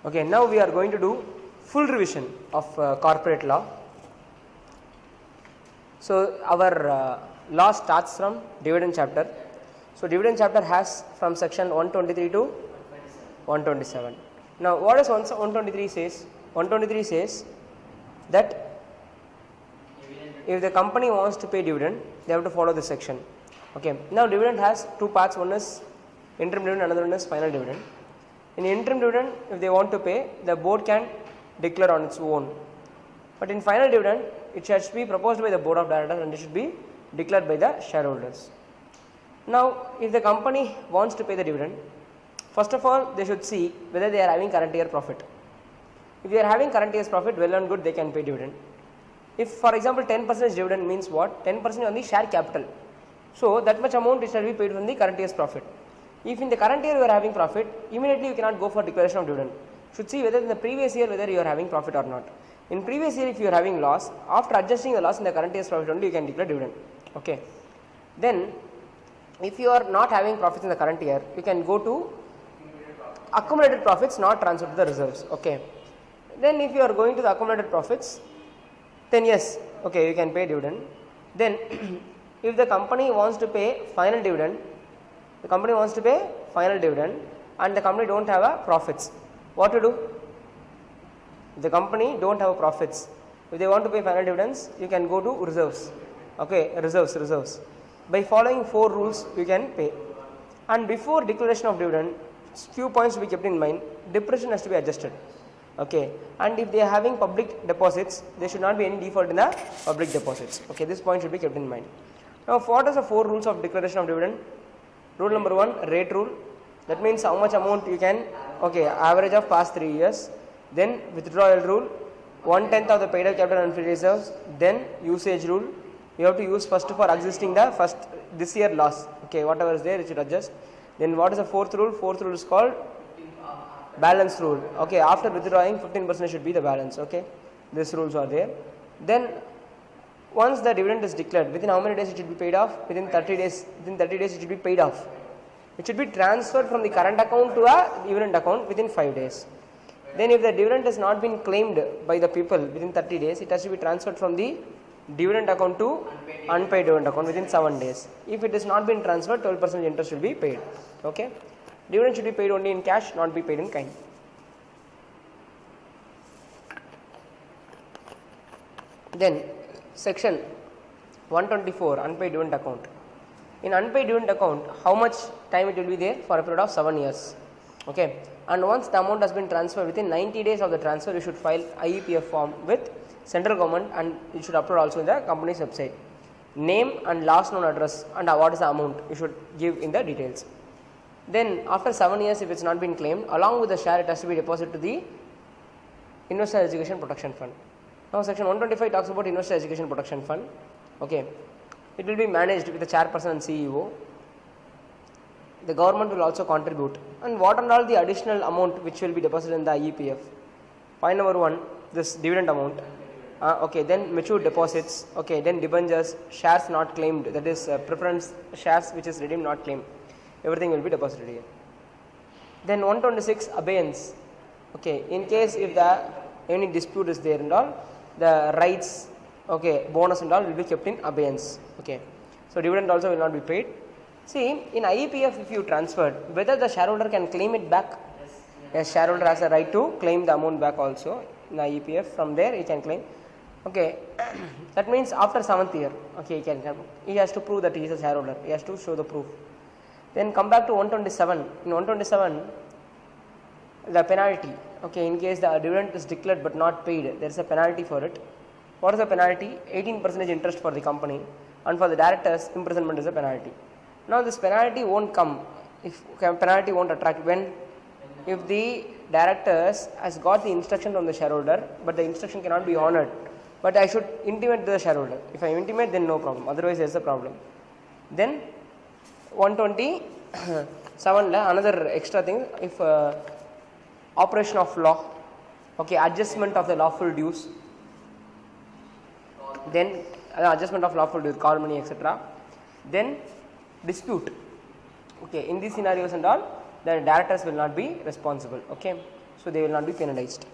Okay, now we are going to do full revision of corporate law. So our law starts from dividend chapter. So dividend chapter has from section 123 to 127. Now what does 123 says? 123 says that if the company wants to pay dividend, they have to follow this section. Okay. Now dividend has two parts. One is interim dividend, another one is final dividend. In interim dividend, if they want to pay, the board can declare on its own. But in final dividend, it should be proposed by the board of directors and it should be declared by the shareholders. Now, if the company wants to pay the dividend, first of all, they should see whether they are having current year profit. If they are having current year's profit, well and good, they can pay dividend. If, for example, 10% dividend means what? 10% on the share capital. So that much amount shall be paid from the current year's profit. If in the current year you are having profit, immediately you cannot go for declaration of dividend. Should see whether in the previous year whether you are having profit or not. In previous year if you are having loss, after adjusting the loss in the current year's profit only you can declare dividend. Okay. Then if you are not having profits in the current year, you can go to accumulated profits not transferred to the reserves. Okay. Then if you are going to the accumulated profits, then yes, okay, you can pay dividend. Then if the company wants to pay final dividend, and the company don't have a profits, what to do? If the company don't have a profits, if they want to pay final dividends, you can go to reserves. Okay, reserves. By following 4 rules, you can pay. And before declaration of dividend, few points to be kept in mind. Depreciation has to be adjusted. Okay, and if they are having public deposits, there should not be any default in the public deposits. Okay, this point should be kept in mind. Now, what are the 4 rules of declaration of dividend? Rule number 1, rate rule. That means how much amount you can, okay, average of past 3 years. Then withdrawal rule, 1/10 of the paid up capital and free reserves. Then usage rule. You have to use first for existing the first this year loss. Okay, whatever is there, it should adjust. Then what is the 4th rule? 4th rule is called balance rule. Okay, after withdrawing 15% should be the balance. Okay, these rules are there. Then once the dividend is declared, within how many days it should be paid off? Within 30 days. Within 30 days it should be paid off. It should be transferred from the current account to a dividend account within 5 days. Then if the dividend has not been claimed by the people within 30 days, it has to be transferred from the dividend account to unpaid dividend account within 7 days. If it has not been transferred, 12% interest will be paid. Okay. Dividend should be paid only in cash, not be paid in kind. Then section 124, unpaid dividend account. In unpaid dividend account, how much time it will be there? For a period of 7 years. Okay. And once the amount has been transferred, within 90 days of the transfer, you should file IEPF form with central government and you should upload also in the company's website. Name and last known address and what is the amount you should give in the details. Then after 7 years, if it's not been claimed, along with the share, it has to be deposited to the Investor Education Protection Fund. Now section 125 talks about Investor Education Protection Fund. Okay. It will be managed with the chairperson and CEO. The government will also contribute. And what and all the additional amount which will be deposited in the IEPF? Point number 1, this dividend amount. Okay, then mature deposits. Okay, then debentures, shares not claimed, that is preference shares which is redeemed not claimed. Everything will be deposited here. Then 126, abeyance. Okay, in case if any dispute is there and all, the rights, okay, bonus and all will be kept in abeyance. Okay, so dividend also will not be paid. See, in IEPF if you transferred, whether the shareholder can claim it back? Yes, shareholder has a right to claim the amount back also in IEPF. From there he can claim. Okay, that means after 7th year, okay, he has to prove that he is a shareholder. He has to show the proof. Then come back to 127. In 127, the penalty. Okay, in case the dividend is declared but not paid, there is a penalty for it. What is the penalty? 18% interest for the company, and for the directors, imprisonment is a penalty. Now this penalty won't come if penalty won't attract when if the directors has got the instruction from the shareholder, but the instruction cannot be honored. But I should intimate to the shareholder. If I intimate, then no problem. Otherwise, there is a problem. Then 127 another extra thing, if operation of law, okay, adjustment of the lawful dues, then adjustment of lawful dues, call money, etc. Then dispute. Okay, in these scenarios and all, the directors will not be responsible. Okay, so they will not be penalized.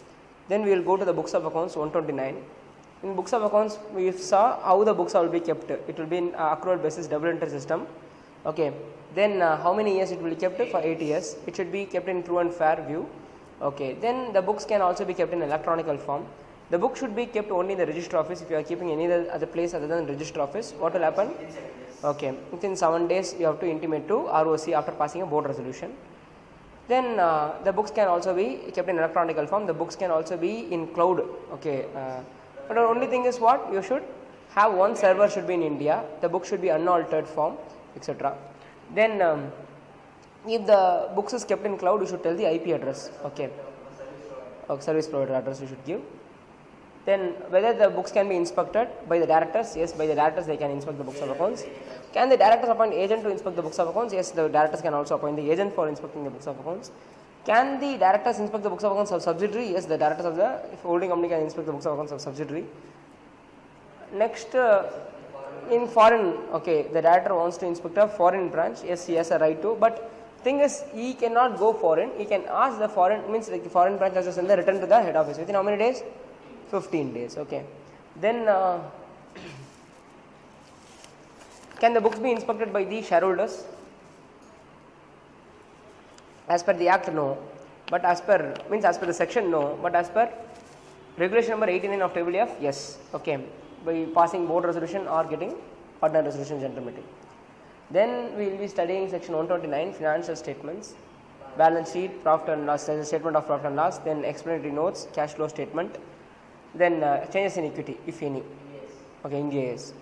Then we will go to the books of accounts 129. In books of accounts, we saw how the books will be kept. It will be in accrual basis double entry system. Okay. Then how many years it will be kept? For 8 years. It should be kept in true and fair view. Okay. Then the books can also be kept in electronical form. The book should be kept only in the register office. If you are keeping any other place other than register office, what will happen? Okay. Within 7 days, you have to intimate to ROC after passing a board resolution. Then the books can also be kept in electronical form. The books can also be in cloud. Okay. But the only thing is what? You should have one server should be in India. The book should be unaltered form, etc. Then if the books is kept in cloud, you should tell the IP address. Okay. Service provider address you should give. Then whether the books can be inspected by the directors? Yes, by the directors they can inspect the books of accounts. Can the directors appoint agent to inspect the books of accounts? Yes, the directors can also appoint the agent for inspecting the books of accounts. Can the directors inspect the books of accounts of subsidiary? Yes, the directors of the holding company can inspect the books of accounts of subsidiary. Next, in foreign, okay, the director wants to inspect a foreign branch. Yes, he has a right to, but thing is he cannot go foreign. He can ask the foreign, means like the foreign branch has to send the return to the head office within how many days? 15 days. Okay. Then can the books be inspected by the shareholders? As per the act, no. But as per the section, no. But as per regulation number 89 of table F, yes. Okay. By passing board resolution or getting ordinary resolution general meeting. Then we will be studying section 129 financial statements, balance sheet, profit and loss, statement of profit and loss, then explanatory notes, cash flow statement. Then changes in equity, if any. Okay, in JS.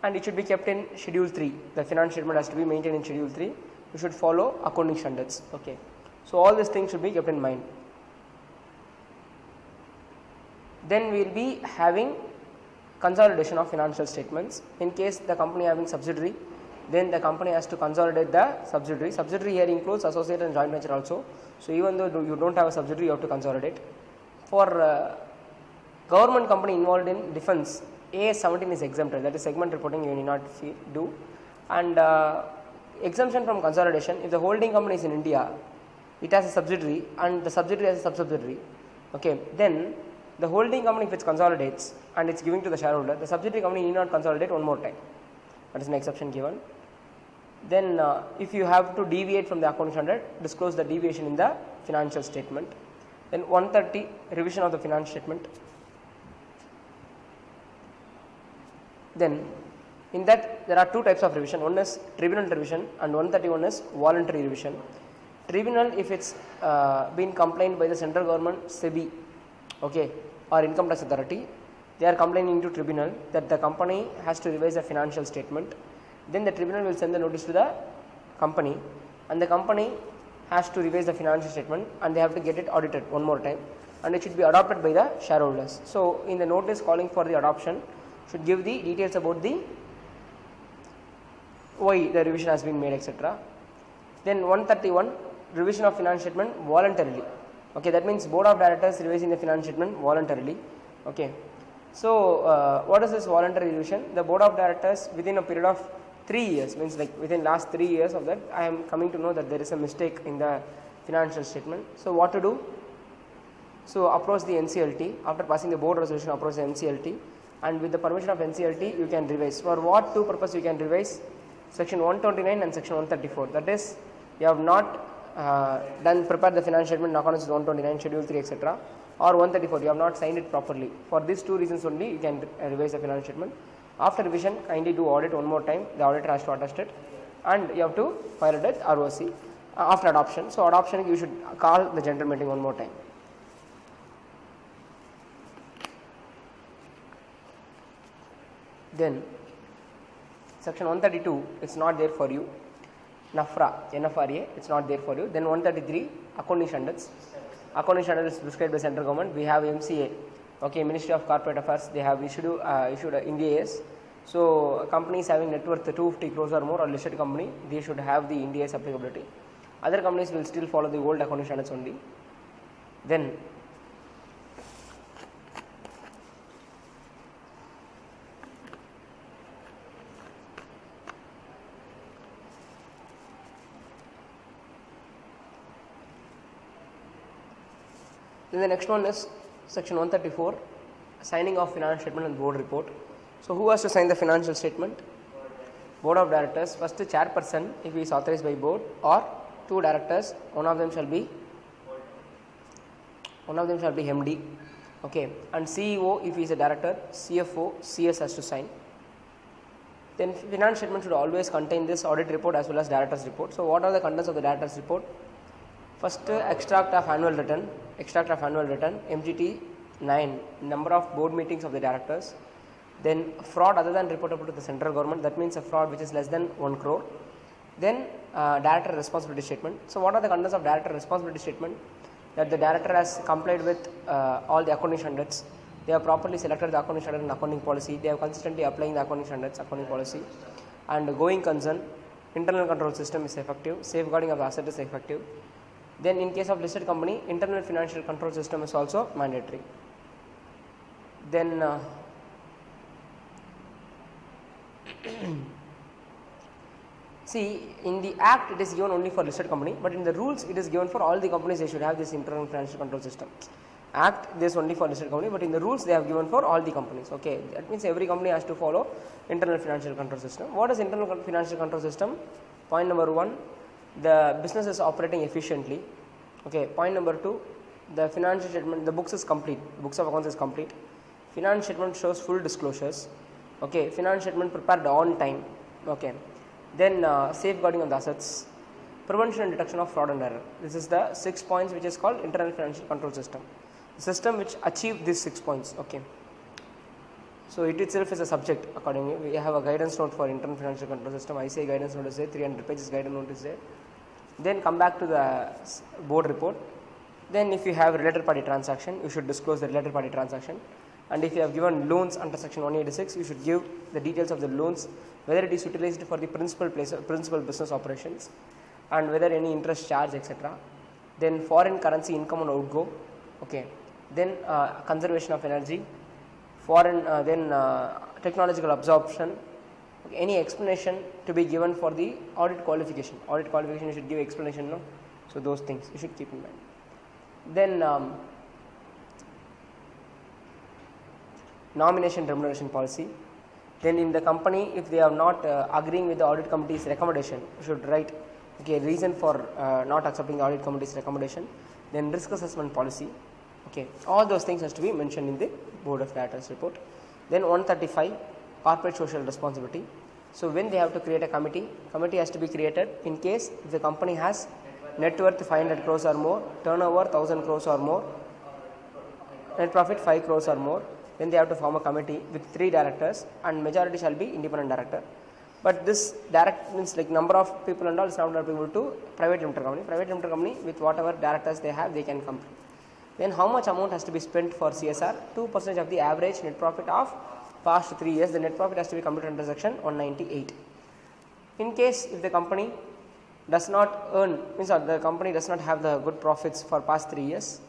And it should be kept in schedule 3. The financial statement has to be maintained in schedule 3. You should follow accounting standards. Okay. So all these things should be kept in mind. Then we will be having consolidation of financial statements. In case the company having subsidiary, then the company has to consolidate the subsidiary. Subsidiary here includes associate and joint venture also. So even though you don't have a subsidiary, you have to consolidate. For government company involved in defense, AS 17 is exempted, that is segment reporting you need not do. And exemption from consolidation, if the holding company is in India, it has a subsidiary and the subsidiary has a sub-subsidiary, okay, then the holding company if it consolidates and it's giving to the shareholder, the subsidiary company need not consolidate one more time. That is an exception given. Then if you have to deviate from the accounting standard, disclose the deviation in the financial statement. Then 130, revision of the financial statement. Then in that there are two types of revision. One is tribunal revision and 131 is voluntary revision. Tribunal, if it's been complained by the central government, SEBI, okay, or income tax authority, they are complaining to tribunal that the company has to revise the financial statement. Then the tribunal will send the notice to the company and the company has to revise the financial statement and they have to get it audited one more time and it should be adopted by the shareholders. So in the notice calling for the adoption, should give the details about the why the revision has been made, etc. Then 131, revision of financial statement voluntarily. Okay, that means board of directors revising the financial statement voluntarily. Okay, so what is this voluntary revision? The board of directors within a period of 3 years, means like within last 3 years of that, I am coming to know that there is a mistake in the financial statement. So what to do? So approach the NCLT. After passing the board resolution, approach the NCLT. And with the permission of NCLT, you can revise. For what two purpose you can revise? Section 129 and section 134. That is, you have not prepared the financial statement in accordance with 129, schedule 3, etc. Or 134, you have not signed it properly. For these two reasons only, you can revise the financial statement. After revision, kindly do audit one more time. The auditor has to attest it. And you have to file it at ROC after adoption. So adoption, you should call the general meeting one more time. Then section 132, it's not there for you. NFRA, it's not there for you. Then 133, accounting standards. Accounting standards is prescribed by central government. We have MCA, okay, Ministry of Corporate Affairs. They have issued Ind AS. So companies having net worth 250 crores or more or listed company, they should have the Ind AS applicability. Other companies will still follow the old accounting standards only. Then Then the next one is section 134, signing of financial statement and board report. So who has to sign the financial statement? Board of directors. First chairperson if he is authorized by board, or two directors, one of them shall be MD, okay, and CEO if he is a director, CFO, CS has to sign. Then financial statement should always contain this audit report as well as director's report. So what are the contents of the director's report? First, extract of annual return, MGT 9, number of board meetings of the directors. Then fraud other than reportable to the central government, that means a fraud which is less than 1 crore. Then director responsibility statement. So what are the contents of director responsibility statement? That the director has complied with all the accounting standards. They have properly selected the accounting standard and accounting policy. They have consistently applying the accounting standards, accounting policy. And going concern, internal control system is effective, safeguarding of the asset is effective. Then in case of listed company, internal financial control system is also mandatory. Then see, in the act it is given only for listed company, but in the rules it is given for all the companies. They should have this internal financial control system. Act this only for listed company, but in the rules they have given for all the companies. Okay, that means every company has to follow internal financial control system. What is internal financial control system? Point number 1, the business is operating efficiently. Okay, point number 2, the financial statement, the books is complete, books of accounts is complete. Financial statement shows full disclosures. Okay, financial statement prepared on time. Okay, then safeguarding of the assets, prevention and detection of fraud and error. This is the 6 points which is called internal financial control system. The system which achieve these 6 points. Okay, so it itself is a subject. Accordingly, we have a guidance note for internal financial control system. I say guidance note is there, 300 pages guidance note is there. Then come back to the board report. Then if you have related party transaction, you should disclose the related party transaction. And if you have given loans under section 186, you should give the details of the loans, whether it is utilized for the principal business operations, and whether any interest charge, etc. Then foreign currency income and outgo. Okay, then conservation of energy, foreign technological absorption. Okay, any explanation to be given for the audit qualification. Audit qualification you should give explanation, no? So those things you should keep in mind. Then nomination remuneration policy. Then in the company, if they are not agreeing with the audit committee's recommendation, you should write, okay, reason for not accepting the audit committee's recommendation. Then risk assessment policy. Okay, all those things has to be mentioned in the board of directors report. Then 135, corporate social responsibility. So when they have to create a committee has to be created in case if the company has net worth 500 crores or more, turnover 1000 crores or more, net profit 5 crores or more, then they have to form a committee with 3 directors and majority shall be independent director. But this direct means like number of people and all is not applicable to private limited company. Private limited company with whatever directors they have, they can complete. Then how much amount has to be spent for CSR? 2% of the average net profit of past 3 years. The net profit has to be computed under section 198. In case if the company does not earn, means the company does not have the good profits for past 3 years,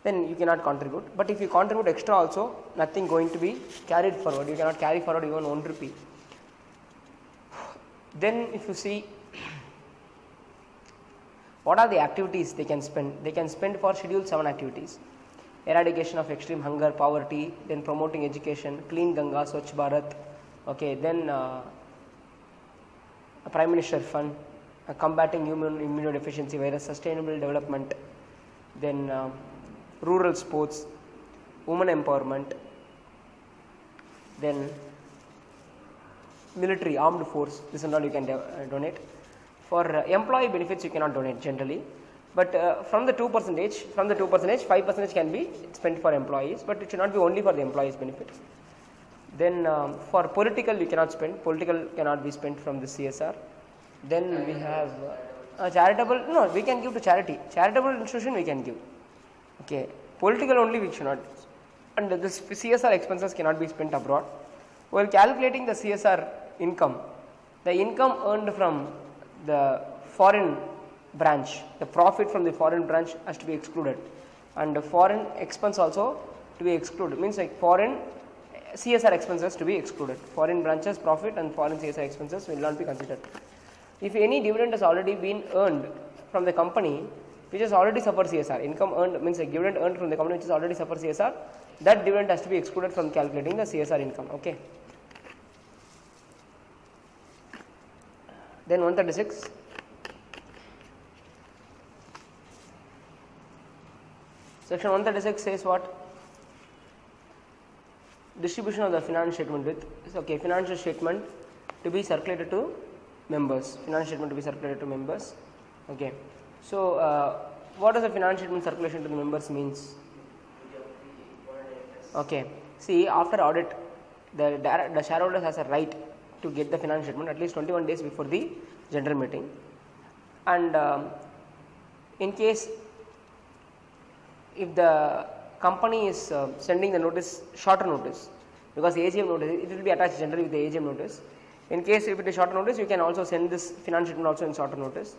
then you cannot contribute. But if you contribute extra also, nothing going to be carried forward. You cannot carry forward even 1 rupee. Then if you see what are the activities they can spend? They can spend for schedule 7 activities. Eradication of extreme hunger, poverty, then promoting education, clean Ganga, Swachh Bharat, okay, then a Prime Minister Fund, combating human immunodeficiency virus, sustainable development, then rural sports, women empowerment, then military, armed force, this and all you can donate. For employee benefits you cannot donate generally, but from the 2%, 5% can be spent for employees, but it should not be only for the employees' benefit. Then for political you cannot spend, political cannot be spent from the CSR. Then we have charitable, no, we can give to charity, charitable institution we can give. Okay, political only we should not, and this CSR expenses cannot be spent abroad. While calculating the CSR income, the income earned from the foreign branch, the profit from the foreign branch has to be excluded, and the foreign expense also to be excluded, means like foreign CSR expenses to be excluded. Foreign branches profit and foreign CSR expenses will not be considered. If any dividend has already been earned from the company, which has already suffered CSR. Income earned means a dividend earned from the company which has already suffered CSR. That dividend has to be excluded from calculating the CSR income. Okay. Then 136. Section 136 says what? Distribution of the financial statement with, okay, financial statement to be circulated to members. Financial statement to be circulated to members. Okay. So, what does the financial statement circulation to the members means? Okay. See, after audit, the shareholders has a right to get the financial statement at least 21 days before the general meeting. And in case if the company is sending the notice shorter notice, because AGM notice, it will be attached generally with the AGM notice. In case if it is shorter notice, you can also send this financial statement also in shorter notice.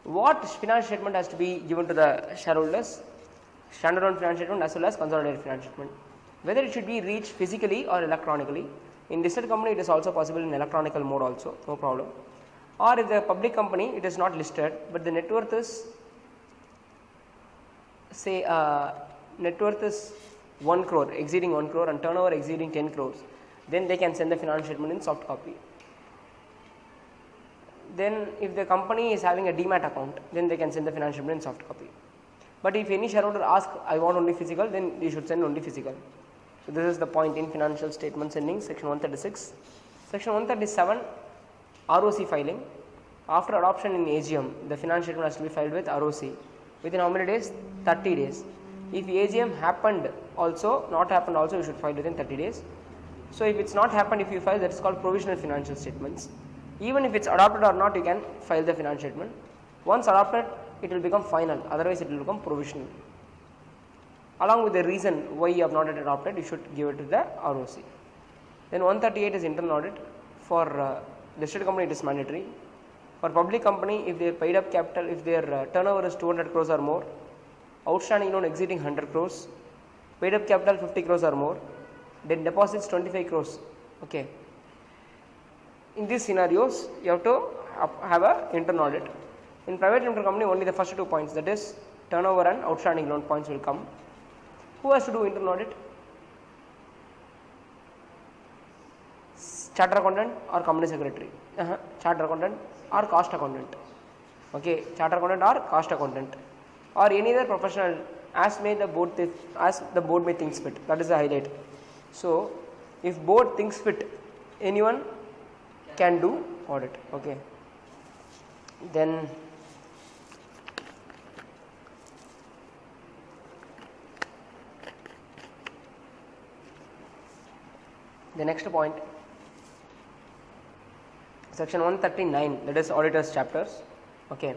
What financial statement has to be given to the shareholders? Standalone financial statement as well as consolidated financial statement. Whether it should be reached physically or electronically. In listed company, it is also possible in electronical mode also, no problem. Or if the public company, it is not listed, but the net worth is, say, net worth is 1 crore, exceeding 1 crore and turnover exceeding 10 crores, then they can send the financial statement in soft copy. Then if the company is having a demat account, then they can send the financial statement in soft copy. But if any shareholder asks, I want only physical, then you should send only physical. So this is the point in financial statement sending, section 136. Section 137, ROC filing. After adoption in AGM, the financial statement has to be filed with ROC. Within how many days? 30 days. If AGM happened also, not happened also, you should file within 30 days. So if it's not happened, if you file, that is called provisional financial statements. Even if it's adopted or not, you can file the financial statement. Once adopted, it will become final, otherwise it will become provisional. Along with the reason why you have not yet adopted, you should give it to the ROC. Then 138 is internal audit. For listed company, it is mandatory. For public company, if their paid up capital, if their turnover is 200 crores or more, outstanding loan exceeding 100 crores, paid up capital 50 crores or more, then deposits 25 crores. Okay. In these scenarios, you have to have a internal audit. In private limited company, only the first 2 points, that is turnover and outstanding loan points will come. Who has to do internal audit? Chartered accountant or company secretary? Chartered accountant or cost accountant. Okay, chartered accountant or cost accountant, or any other professional as the board may thinks fit. That is the highlight. So if board thinks fit, anyone can do audit. Okay. Then the next point, section 139, that is auditors chapters. Okay.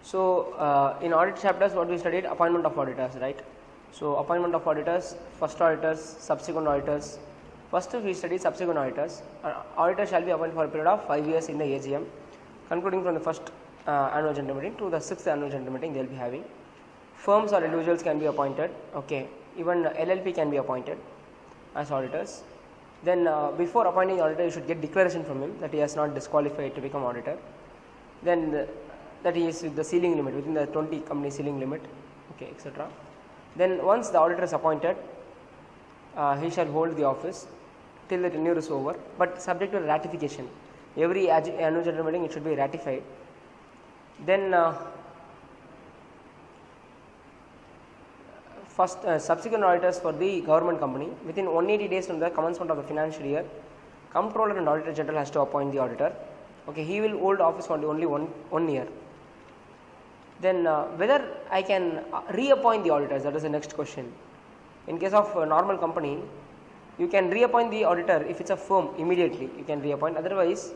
So in audit chapters, what we studied, appointment of auditors, right? So appointment of auditors, first auditors, subsequent auditors. First we studied subsequent auditors. Auditors shall be appointed for a period of 5 years in the AGM, concluding from the first annual general meeting to the 6th annual general meeting they will be having. Firms or individuals can be appointed. Okay. Even LLP can be appointed as auditors. Then before appointing auditor, you should get declaration from him that he has not disqualified to become auditor. Then that he is with the ceiling limit, within the 20 company ceiling limit, okay, etc. Then once the auditor is appointed, he shall hold the office till the tenure is over, but subject to ratification. Every annual general meeting it should be ratified. Then first subsequent auditors for the government company, within 180 days from the commencement of the financial year, comptroller and auditor general has to appoint the auditor. Okay, he will hold office for only one year. Then whether I can reappoint the auditors, that is the next question. In case of a normal company, you can reappoint the auditor if it's a firm immediately, you can reappoint. Otherwise,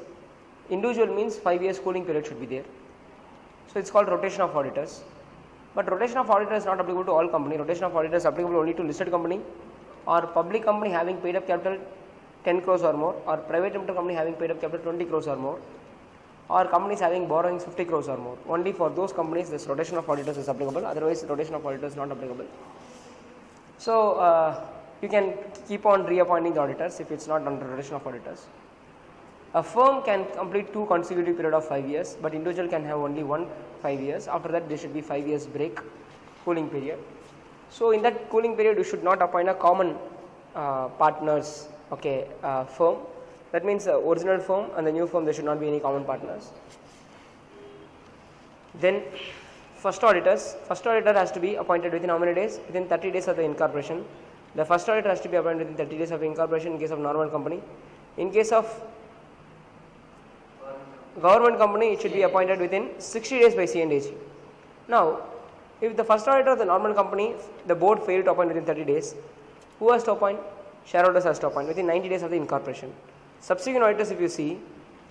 individual means 5 years cooling period should be there. So it's called rotation of auditors. But rotation of auditors is not applicable to all company. Rotation of auditors is applicable only to listed company or public company having paid up capital 10 crores or more, or private limited company having paid up capital 20 crores or more, or companies having borrowings 50 crores or more. Only for those companies this rotation of auditors is applicable, otherwise rotation of auditors is not applicable. So you can keep on reappointing the auditors if it's not under rotation of auditors. A firm can complete 2 consecutive period of 5 years, but individual can have only 1 5 years. After that, there should be 5 years break, cooling period. So in that cooling period, you should not appoint a common partners, okay, firm. That means the original firm and the new firm, there should not be any common partners. Then first auditors. First auditor has to be appointed within how many days? Within 30 days of the incorporation. The first auditor has to be appointed within 30 days of incorporation in case of normal company. In case of government company, it should be appointed within 60 days by C&AG. Now, if the first auditor of the normal company, the board failed to appoint within 30 days, who has to appoint? Shareholders has to appoint within 90 days of the incorporation. Subsequent auditors, if you see,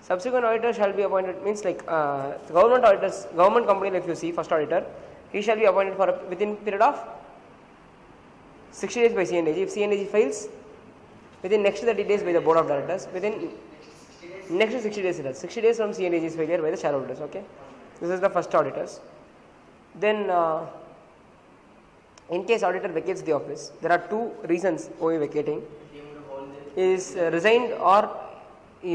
subsequent auditor shall be appointed, means like government auditors, government company, like if you see, first auditor, he shall be appointed for within period of 60 days by C&AG. If C&AG fails, within next 30 days by the board of directors, within next 60 days, 60 days from C&AG's failure by the shareholders. Okay, this is the first auditors. Then in case auditor vacates the office, there are 2 reasons why vacating. He is resigned, or he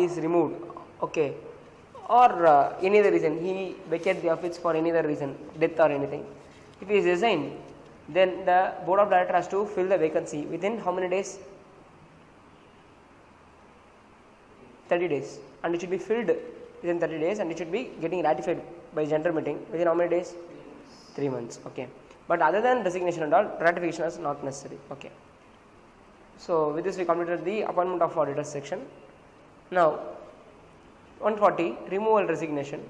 is removed, okay, or any other reason, he vacates the office for any other reason, death or anything. If he is resigned, then the board of directors has to fill the vacancy within how many days? 30 days, and it should be filled within 30 days, and it should be getting ratified by general meeting within how many days? 3 months. Okay, but other than resignation and all, ratification is not necessary. Okay, so with this we completed the appointment of auditors section. Now 140, removal resignation.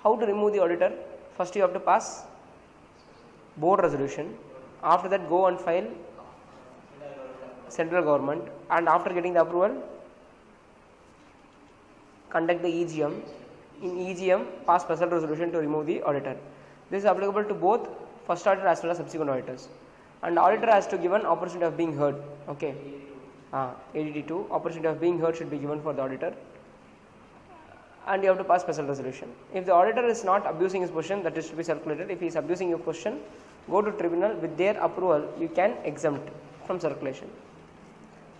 How to remove the auditor? First you have to pass board resolution. After that, go and file central government, and after getting the approval, conduct the EGM. In EGM, pass special resolution to remove the auditor. This is applicable to both first auditor as well as subsequent auditors. And the auditor has to give an opportunity of being heard. Okay, ADT2, opportunity of being heard should be given for the auditor, and you have to pass special resolution. If the auditor is not abusing his position, that is to be circulated. If he is abusing your position, go to tribunal. With their approval, you can exempt from circulation.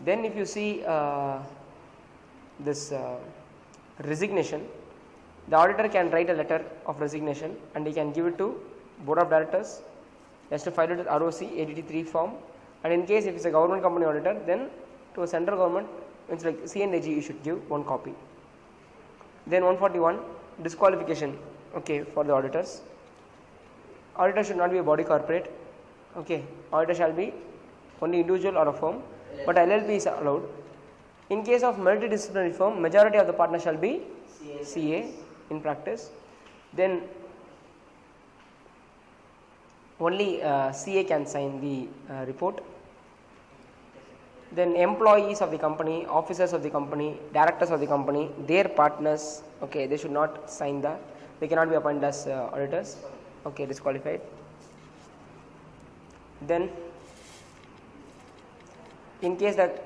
Then if you see this resignation, the auditor can write a letter of resignation and he can give it to board of directors. He has to file it with ROC ADT3 form, and in case if it's a government company auditor, then to a central government, it's like C&AG, you should give 1 copy. Then 141, disqualification, okay, for the auditors. Auditor should not be a body corporate. Okay, auditor shall be only individual or a firm, but LLP is allowed. In case of multidisciplinary firm, majority of the partners shall be CA in practice. Then only CA can sign the report. Then employees of the company, officers of the company, directors of the company, their partners, okay, they should not sign that. They cannot be appointed as auditors. Okay, disqualified. Then in case that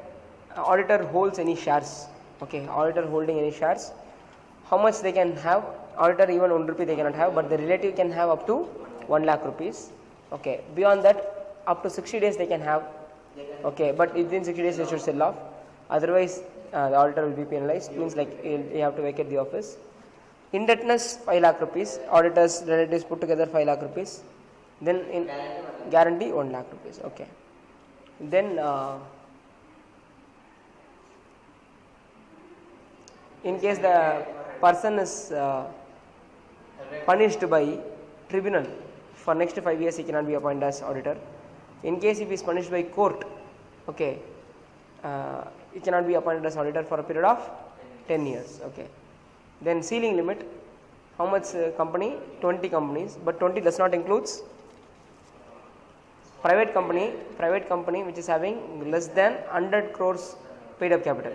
auditor holds any shares, okay, auditor holding any shares, how much they can have? Auditor even 1 rupee they cannot have, but the relative can have up to 1 lakh rupees. Okay, beyond that, up to 60 days they can have. Okay, but within 60 days they should sell off. Otherwise, the auditor will be penalized. Means like you have to vacate the office. Indebtedness 5 lakh rupees. Auditors relatives put together 5 lakh rupees. Then in guarantee 1 lakh rupees. Okay. Then in case the person is punished by tribunal for next 5 years, he cannot be appointed as auditor. In case if he is punished by court, okay, he cannot be appointed as auditor for a period of 10 years. Okay. Then ceiling limit, how much company? 20 companies, but 20 does not includes private company which is having less than 100 crores paid up capital,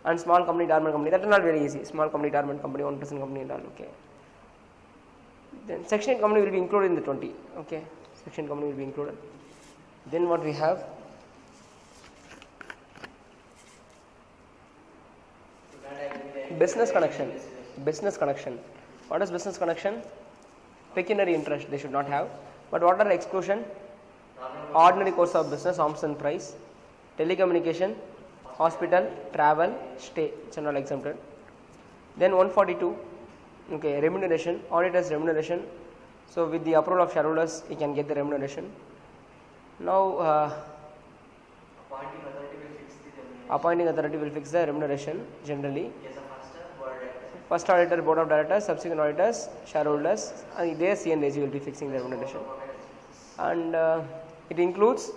and small company, dormant company, that is not very easy. Small company, dormant company, 1% company and all. Okay. Then section 8 company will be included in the 20. Okay, section 8 company will be included. Then what we have? Business connection. Business connection. What is business connection? Pecuniary interest they should not have. But what are exclusion? Ordinary course of business, arms and price, telecommunication, hospital, travel, stay, general exempted. Then 142, okay, remuneration, auditors remuneration. So with the approval of shareholders, you can get the remuneration. Now appointing authority will fix the remuneration generally. First auditor, board of directors, subsequent auditors, shareholders, and their C&AG will be fixing the remuneration. And it includes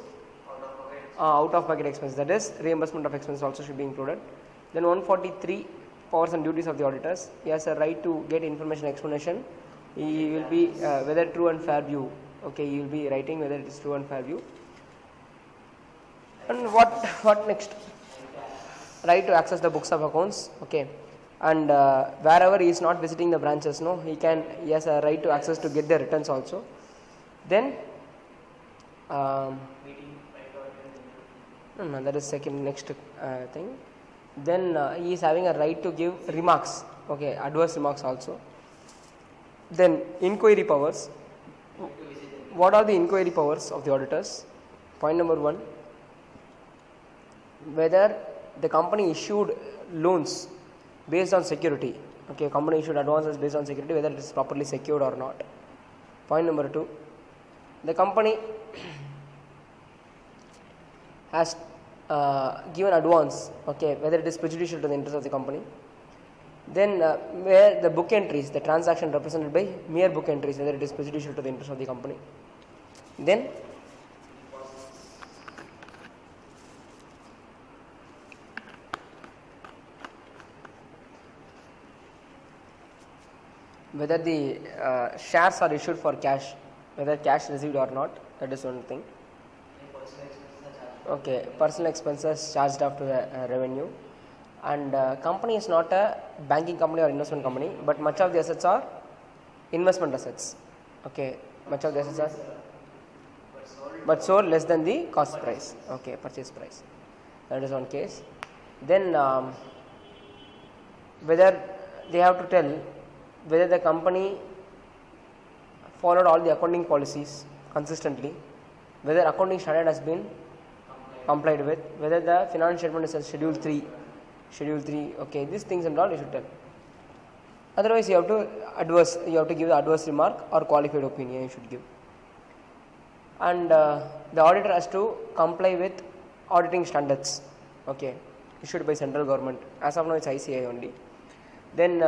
out of pocket expenses, that is reimbursement of expenses also should be included. Then 143, powers and duties of the auditors. He has a right to get information explanation. He will be whether true and fair view. Okay, he will be writing whether it is true and fair view. And what next? Right to access the books of accounts. Okay, and wherever he is not visiting the branches, no, he has a right to access to get the returns also. Then no, that is second next thing. Then he is having a right to give remarks, okay, adverse remarks also. Then inquiry powers. What are the inquiry powers of the auditors? Point number 1, whether the company issued loans based on security, okay, company issued advances based on security, whether it is properly secured or not. Point number 2, the company has given advance, okay, whether it is prejudicial to the interest of the company. Then where the book entries, the transaction represented by mere book entries, whether it is prejudicial to the interest of the company. Then whether the shares are issued for cash, whether cash received or not, that is one thing. Okay, personal expenses charged off to the revenue. And company is not a banking company or investment company, but much of the assets are investment assets. Okay, much of the assets are but sold less than the cost price, okay, purchase price. That is one case. Then whether they have to tell whether the company followed all the accounting policies consistently, whether accounting standard has been complied with, whether the financial statement is schedule 3, okay, these things and all you should tell. Otherwise you have to give the adverse remark or qualified opinion you should give. And the auditor has to comply with auditing standards, okay, issued by central government. As of now it's ICI only. Then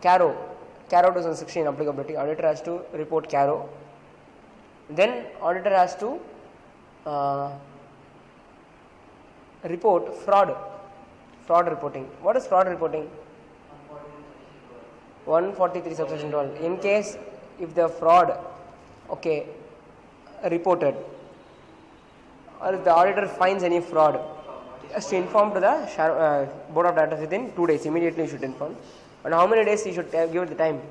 CARO 2016 applicability, auditor has to report CARO. Then auditor has to report fraud reporting. What is fraud reporting? 143 subsection 12. In case if the fraud, okay, reported, or if the auditor finds any fraud, has to inform to the board of directors within 2 days. Immediately you should inform. And how many days you should give the time?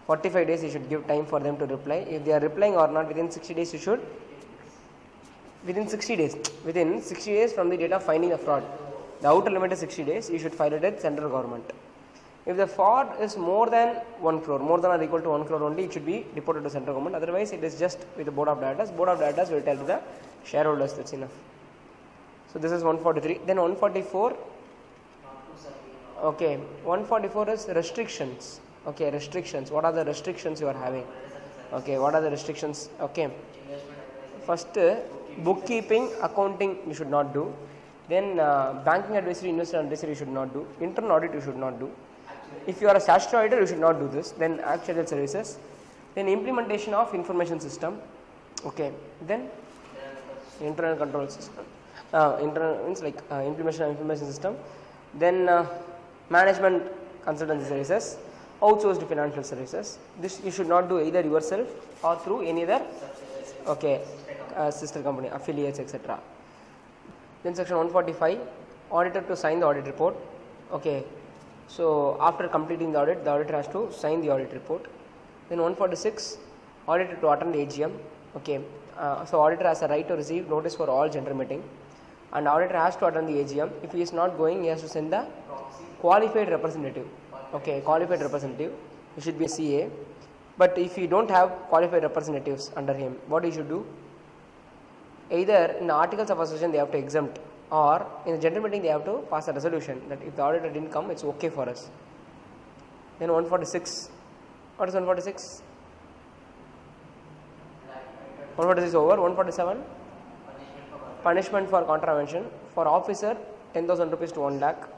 45 days you should give time for them to reply. If they are replying or not within 60 days, you should within 60 days from the date of finding the fraud. The outer limit is 60 days. You should file it at central government. If the fraud is more than 1 crore, more than or equal to 1 crore only, it should be reported to central government. Otherwise, it is just with the board of directors. Board of directors will tell to the shareholders. That's enough. So this is 143. Then 144. Okay, 144 is restrictions. Okay, restrictions. What are the restrictions you are having? Okay, what are the restrictions? Okay, first bookkeeping, accounting you should not do. Then banking advisory, investor advisory you should not do. Internal audit you should not do. If you are a statutory auditor, you should not do this. Then actuarial services. Then implementation of information system. Okay, then internal control system. Internal means like implementation of information system. Then management consultancy services, outsourced financial services. This you should not do either yourself or through any other, okay, sister company, affiliates, etc. Then section 145, auditor to sign the audit report. Okay, so after completing the audit, the auditor has to sign the audit report. Then 146, auditor to attend AGM. Okay, so auditor has a right to receive notice for all general meeting, and auditor has to attend the AGM. If he is not going, he has to send the qualified representative. Okay, qualified representative. He should be a CA. But if you don't have qualified representatives under him, what he should do? either in the articles of association they have to exempt, or in the general meeting they have to pass a resolution that if the auditor didn't come, it's okay for us. Then 146. What is 146? 146 over. 147. Punishment for contravention. For officer, 10,000 rupees to 1 lakh.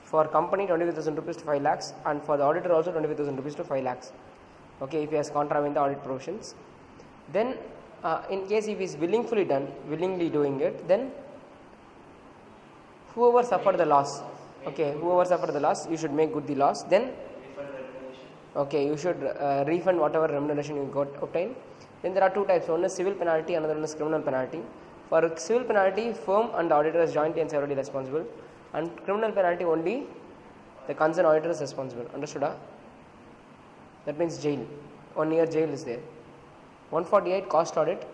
For company, 25,000 rupees to 5 lakhs. And for the auditor also 25,000 rupees to 5 lakhs. Okay, if he has contravened the audit provisions. Then in case if he is willingly doing it, then whoever suffered the loss, okay, whoever suffered the loss, you should make good the loss. Then, okay, you should refund whatever remuneration you got obtained. Then there are two types. One is civil penalty, another one is criminal penalty. For civil penalty, firm and the auditor is jointly and severally responsible. And criminal penalty, only the concerned auditor is responsible. Understood? That means jail. 1 year jail is there. 148 cost audit.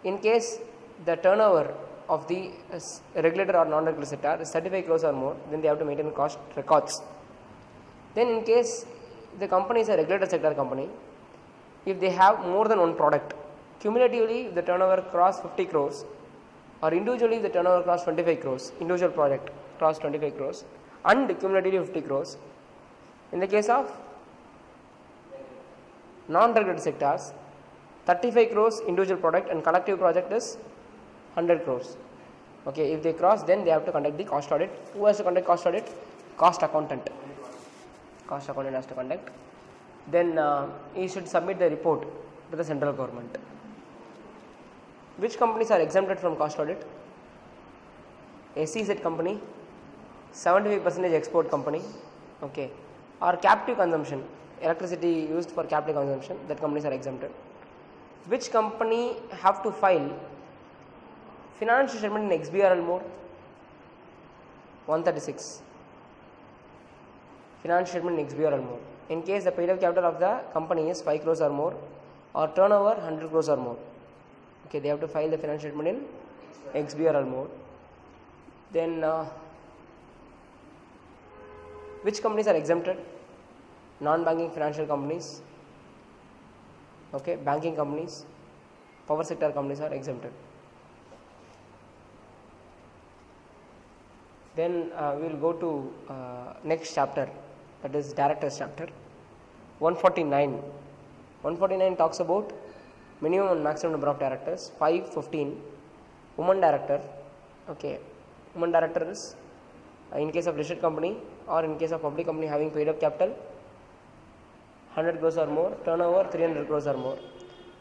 In case the turnover of the regulator or non-regulator sector is 35 crores or more, then they have to maintain cost records. Then in case the company is a regulator sector company, if they have more than one product, cumulatively the turnover cross 50 crores, or individually the turnover cross 25 crores, individual project cross 25 crores and cumulatively 50 crores. In the case of non-regulated sectors, 35 crores individual product and collective project is 100 crores. Okay, if they cross, then they have to conduct the cost audit. Who has to conduct cost audit? Cost accountant. Cost accountant has to conduct. Then he should submit the report to the central government. Which companies are exempted from cost audit? SEZ company, 75% export company, okay, or captive consumption, electricity used for captive consumption, that companies are exempted. Which company have to file financial statement in XBRL mode? 136. Financial statement in XBRL mode. In case the paid-up capital of the company is 5 crores or more, or turnover 100 crores or more, okay, they have to file the financial statement in XBRL mode. Then which companies are exempted? Non-banking financial companies, okay, banking companies, power sector companies are exempted. Then we will go to next chapter, that is directors chapter. 149. 149 talks about minimum and maximum number of directors. 515 woman director, okay, woman director is in case of listed company or in case of public company having paid up capital 100 crores or more, turnover 300 crores or more,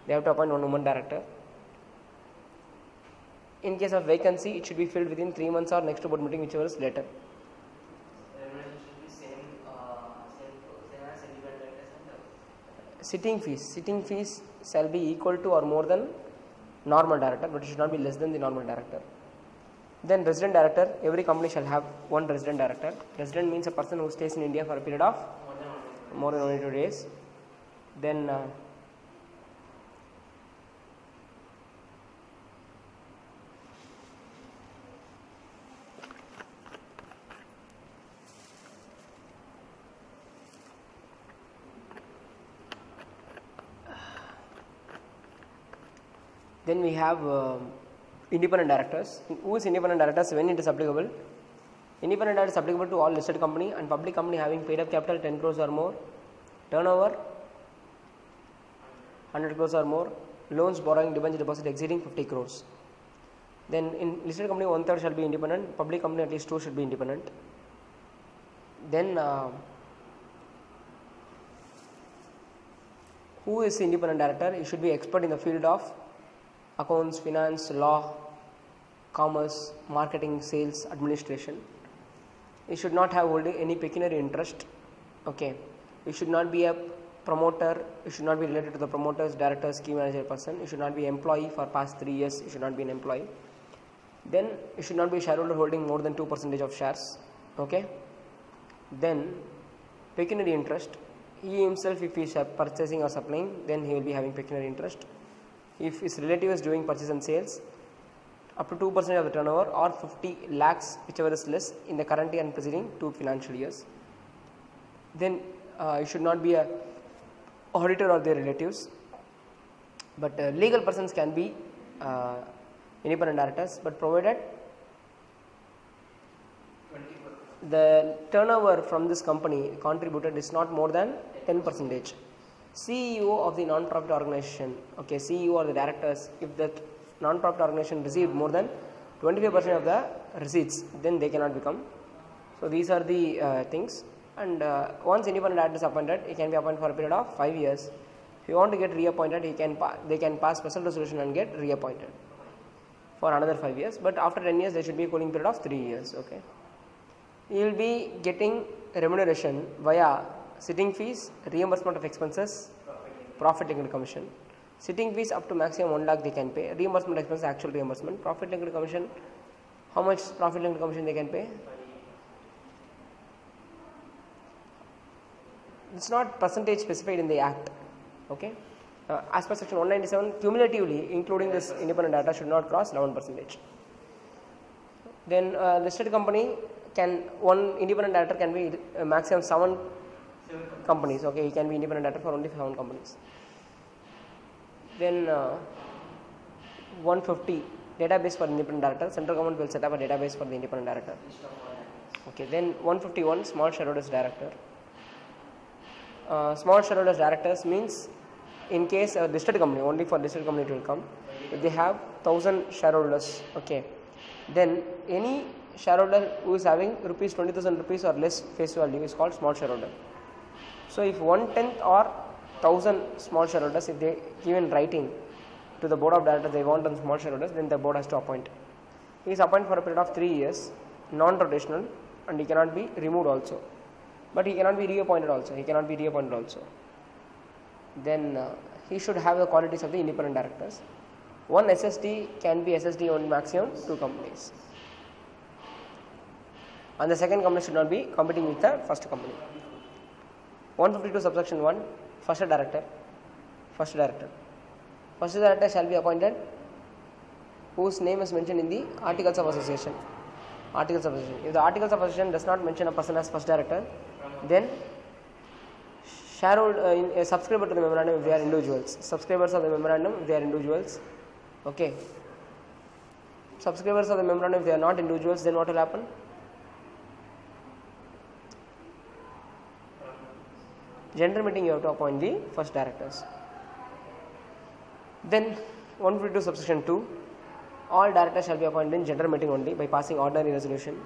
they have to appoint one woman director. In case of vacancy, it should be filled within 3 months or next to board meeting, whichever is later. Sitting fees shall be equal to or more than normal director, but it should not be less than the normal director. Then resident director, every company shall have one resident director. Resident means a person who stays in India for a period of more than 182 days. Then we have independent directors. Who is independent directors? When it is applicable? Independent director is applicable to all listed company and public company having paid up capital 10 crores or more, turnover 100 crores or more, loans, borrowing, debenture, deposit exceeding 50 crores. Then in listed company 1/3 shall be independent, public company at least 2 should be independent. Then who is independent director? He should be expert in the field of accounts, finance, law, commerce, marketing, sales, administration. He should not have holding any pecuniary interest. Okay, he should not be a promoter. He should not be related to the promoters, directors, key manager person. He should not be employee for past 3 years. He should not be an employee. Then he should not be a shareholder holding more than 2% of shares. Okay. Then pecuniary interest. He himself, if he is purchasing or supplying, then he will be having pecuniary interest. If his relative is doing purchase and sales, up to 2% of the turnover or 50 lakhs, whichever is less in the current year and preceding 2 financial years. Then you should not be a auditor or their relatives, but legal persons can be independent directors, but provided the turnover from this company contributed is not more than 10%. CEO of the non-profit organization, okay, CEO or the directors, if the non-profit organization received more than 25% of the receipts, then they cannot become. So these are the things. And once independent director is appointed, he can be appointed for a period of 5 years. If you want to get reappointed, they can pass special resolution and get reappointed for another 5 years. But after 10 years, there should be a cooling period of 3 years. Okay, you will be getting remuneration via sitting fees, reimbursement of expenses, profit linked commission. Sitting fees up to maximum 1 lakh they can pay. Reimbursement expenses, actual reimbursement. Profit linked commission, how much profit linked commission they can pay? It's not percentage specified in the act. Okay, as per section 197, cumulatively including this independent data should not cross 11%. Then listed company one independent director can be maximum 7 companies. Okay, he can be independent director for only 7 companies. Then 150 database for independent director. Central government will set up a database for the independent director. Okay, then 151 small shareholders director. Small shareholders directors means in case a listed company, only for listed company it will come, if they have 1000 shareholders, okay, then any shareholder who is having rupees 20,000 rupees or less face value is called small shareholder. So if 1/10 or 1000 small shareholders, if they give in writing to the board of directors they want on small shareholders, then the board has to appoint. He is appointed for a period of 3 years, non-rotational, and he cannot be removed also. But he cannot be reappointed also. Then he should have the qualities of the independent directors. One SSD can be SSD on maximum 2 companies. And the second company should not be competing with the first company. 152 subsection 1, first director shall be appointed whose name is mentioned in the articles of association. If the articles of association does not mention a person as first director, then subscriber to the memorandum if they are individuals. Subscribers of the memorandum if they are individuals. Okay. Subscribers of the memorandum if they are not individuals, then what will happen? General meeting you have to appoint the first directors. Then 152 subsection 2, all directors shall be appointed in general meeting only by passing ordinary resolution.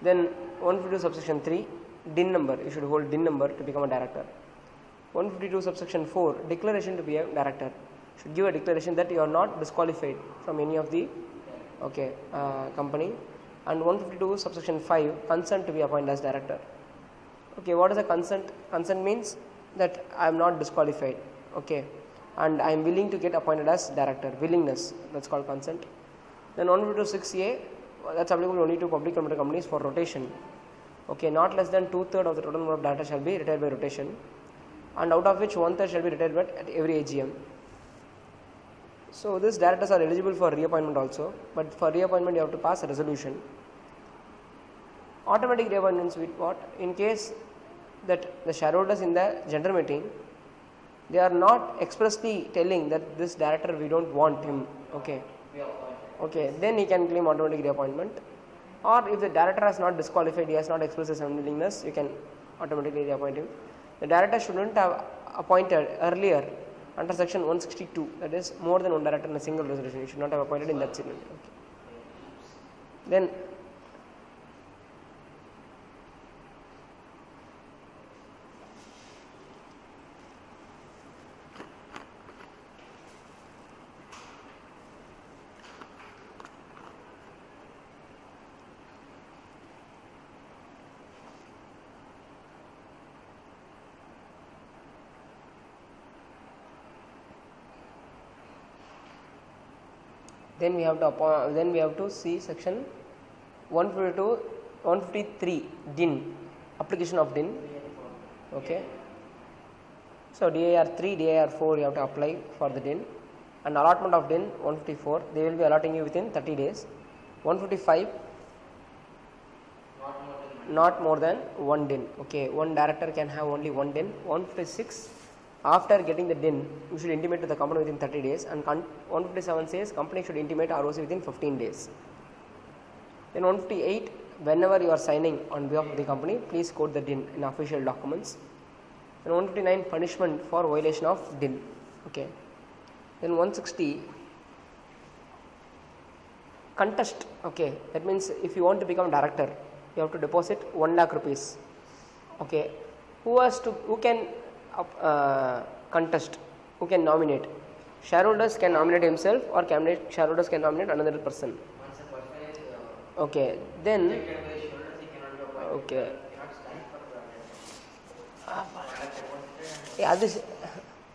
Then 152 subsection 3, DIN number, you should hold DIN number to become a director. 152 subsection 4, declaration to be a director, should give a declaration that you are not disqualified from any of the company. And 152 subsection 5, consent to be appointed as director. Okay, what is a consent? Consent means that I am not disqualified, okay, and I am willing to get appointed as director. Willingness, that's called consent. Then 152(6)(a), that's applicable only to public limited companies for rotation. Okay, not less than 2/3 of the total number of directors shall be retired by rotation, and out of which 1/3 shall be retired at every AGM. So these directors are eligible for reappointment also, but for reappointment you have to pass a resolution. Automatic reappointments with what? In case that the shareholders in the general meeting, they are not expressly telling that this director we don't want him, okay, then he can claim automatic reappointment. Or if the director has not disqualified, he has not expressed his unwillingness, you can automatically reappoint him. The director shouldn't have appointed earlier under section 162, that is more than one director in a single resolution, you should not have appointed in that scenario. Okay. Then we have to see section 153 DIN, application of DIN. Okay. So DIR 3, DIR 4 you have to apply for the DIN, and allotment of DIN 154 they will be allotting you within 30 days. 155 not more than one DIN. Okay, one director can have only one DIN. 156 after getting the DIN, you should intimate to the company within 30 days, and 157 says company should intimate ROC within 15 days. Then 158, whenever you are signing on behalf of the company, please quote the DIN in official documents. Then 159, punishment for violation of DIN. Okay. Then 160, contest. Okay, that means if you want to become director, you have to deposit 1 lakh rupees. Okay, who can contest, who can nominate? Shareholders can nominate himself, or shareholders can nominate another person. Okay, then okay. Yeah, this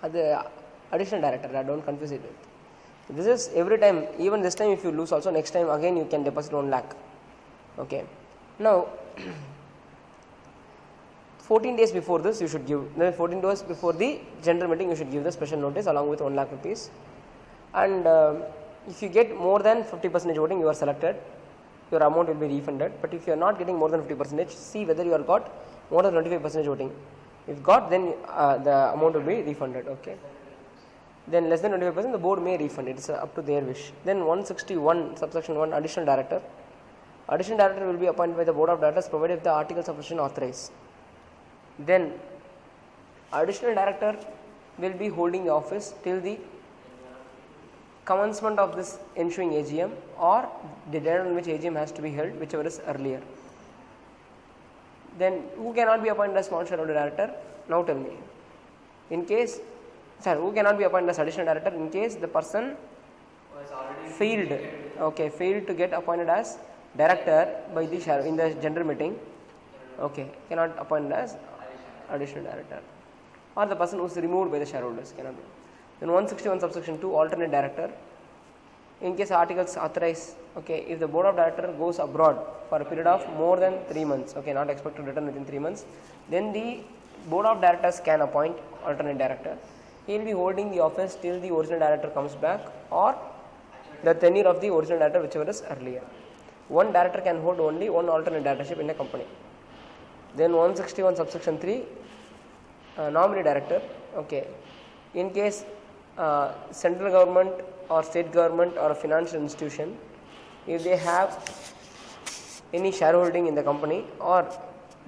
the additional director. Don't confuse it with. This is every time. Even this time, if you lose, also next time again you can deposit 1 lakh. Okay. Now, 14 days before this, you should give. 14 days before the general meeting, you should give the special notice along with 1 lakh rupees. And if you get more than 50% voting, you are selected. Your amount will be refunded. But if you are not getting more than 50%, see whether you are got more than 25% voting. If got, then the amount will be refunded. Okay. Then less than 25%, the board may refund. It is up to their wish. Then 161 subsection 1, additional director. Additional director will be appointed by the board of directors provided if the articles of association authorize. Then additional director will be holding the office till the commencement of this ensuing AGM or the date on which AGM has to be held, whichever is earlier. Then who cannot be appointed as small shareholder director? Now tell me. In case, who cannot be appointed as additional director in case the person failed to get appointed as director by the in the general meeting. Okay, cannot appoint as additional director, or the person who is removed by the shareholders cannot be. Then 161 subsection 2, alternate director. In case articles authorize, okay, if the board of director goes abroad for a period of more than 3 months, okay, not expected to return within 3 months, then the board of directors can appoint alternate director. He will be holding the office till the original director comes back or the tenure of the original director, whichever is earlier. One director can hold only one alternate directorship in a company. Then 161 subsection 3, nominee director. Okay, in case central government or state government or a financial institution, if they have any shareholding in the company or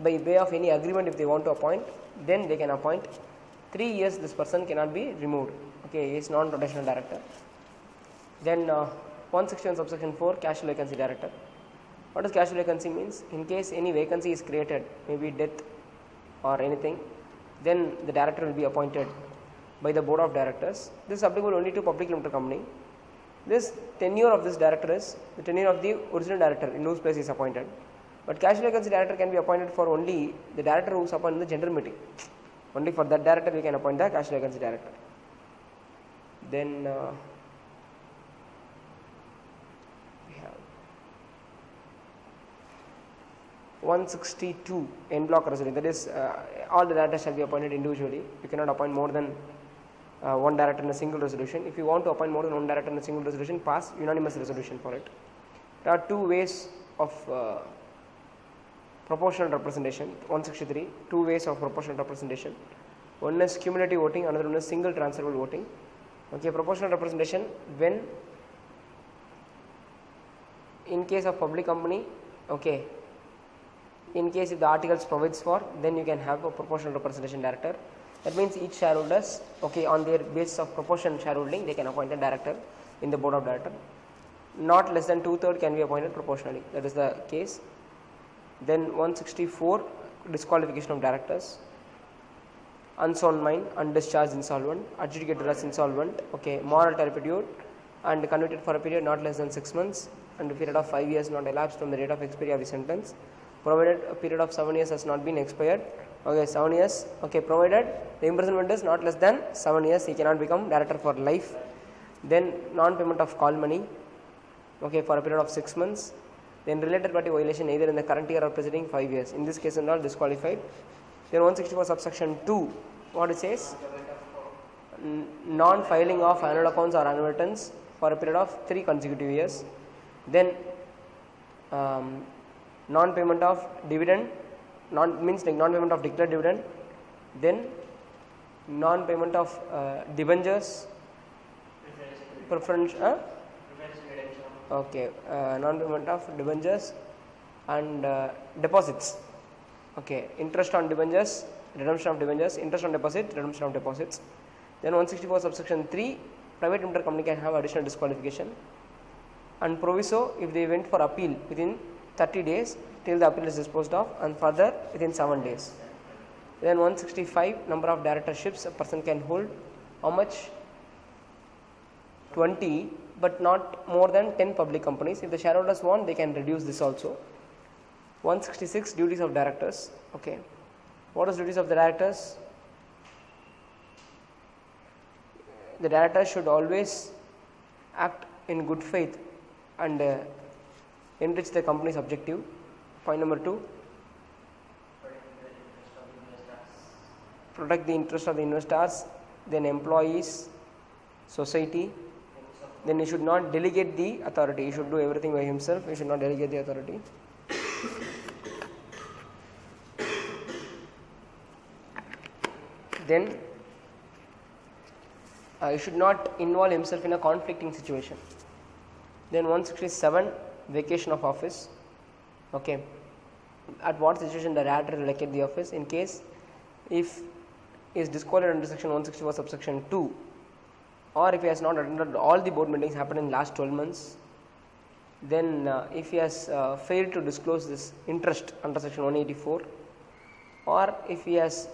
by way of any agreement, if they want to appoint, then they can appoint. 3 years this person cannot be removed. Okay, he is non-rotational director. Then 161 subsection 4, casual vacancy director. What does casual vacancy means? In case any vacancy is created, maybe death or anything, then the director will be appointed by the board of directors. This is applicable only to public limited company. This tenure of this director is the tenure of the original director in whose place is appointed. But casual vacancy director can be appointed for only the director who is appointed in the general meeting. Only for that director we can appoint the casual vacancy director. Then we have 162 en bloc resolution. That is, all the directors shall be appointed individually. You cannot appoint more than one director in a single resolution. If you want to appoint more than one director in a single resolution, pass unanimous resolution for it. There are 2 ways of proportional representation. 163, 2 ways of proportional representation. One is cumulative voting, another one is single transferable voting. Okay, proportional representation, when in case of public company, okay, in case if the articles provides for, then you can have a proportional representation director. That means each shareholders, okay, on their basis of proportion shareholding, they can appoint a director in the board of directors. Not less than 2/3 can be appointed proportionally. That is the case. Then 164, disqualification of directors. Unsound mind, undischarged insolvent, adjudicated as insolvent, okay, moral turpitude, and convicted for a period not less than 6 months, and a period of 5 years not elapsed from the date of expiry of the sentence, provided a period of 7 years has not been expired. Okay, 7 years, okay, provided the imprisonment is not less than 7 years, he cannot become director for life. Then non-payment of call money, okay, for a period of 6 months. Then related party violation either in the current year or preceding 5 years. In this case, and all disqualified. Then 164 subsection 2, what it says? Non-filing of annual accounts or annual returns for a period of 3 consecutive years. Then non-payment of dividend, non-payment of declared dividend. Then non-payment of debentures, preference, okay, non-payment of debentures and deposits, okay, interest on debentures, redemption of debentures, interest on deposit, redemption of deposits. Then 164 subsection 3, private limited company can have additional disqualification, and proviso if they went for appeal within 30 days till the appeal is disposed of, and further within 7 days. Then 165, number of directorships a person can hold, how much? 20, but not more than 10 public companies. If the shareholders want, they can reduce this also. 166, duties of directors. Okay, what is duties of the directors? The directors should always act in good faith and enrich the company's objective. Point number 2, protect the interest of the investors, then employees, society. Then he should not delegate the authority, he should do everything by himself, he should not delegate the authority. Then he should not involve himself in a conflicting situation. Then 167, vacation of office. Okay, at what situation the director will vacate the office? In case if he is disqualified under section 164 subsection 2, or if he has not attended all the board meetings happened in last 12 months, then if he has failed to disclose this interest under section 184, or if he has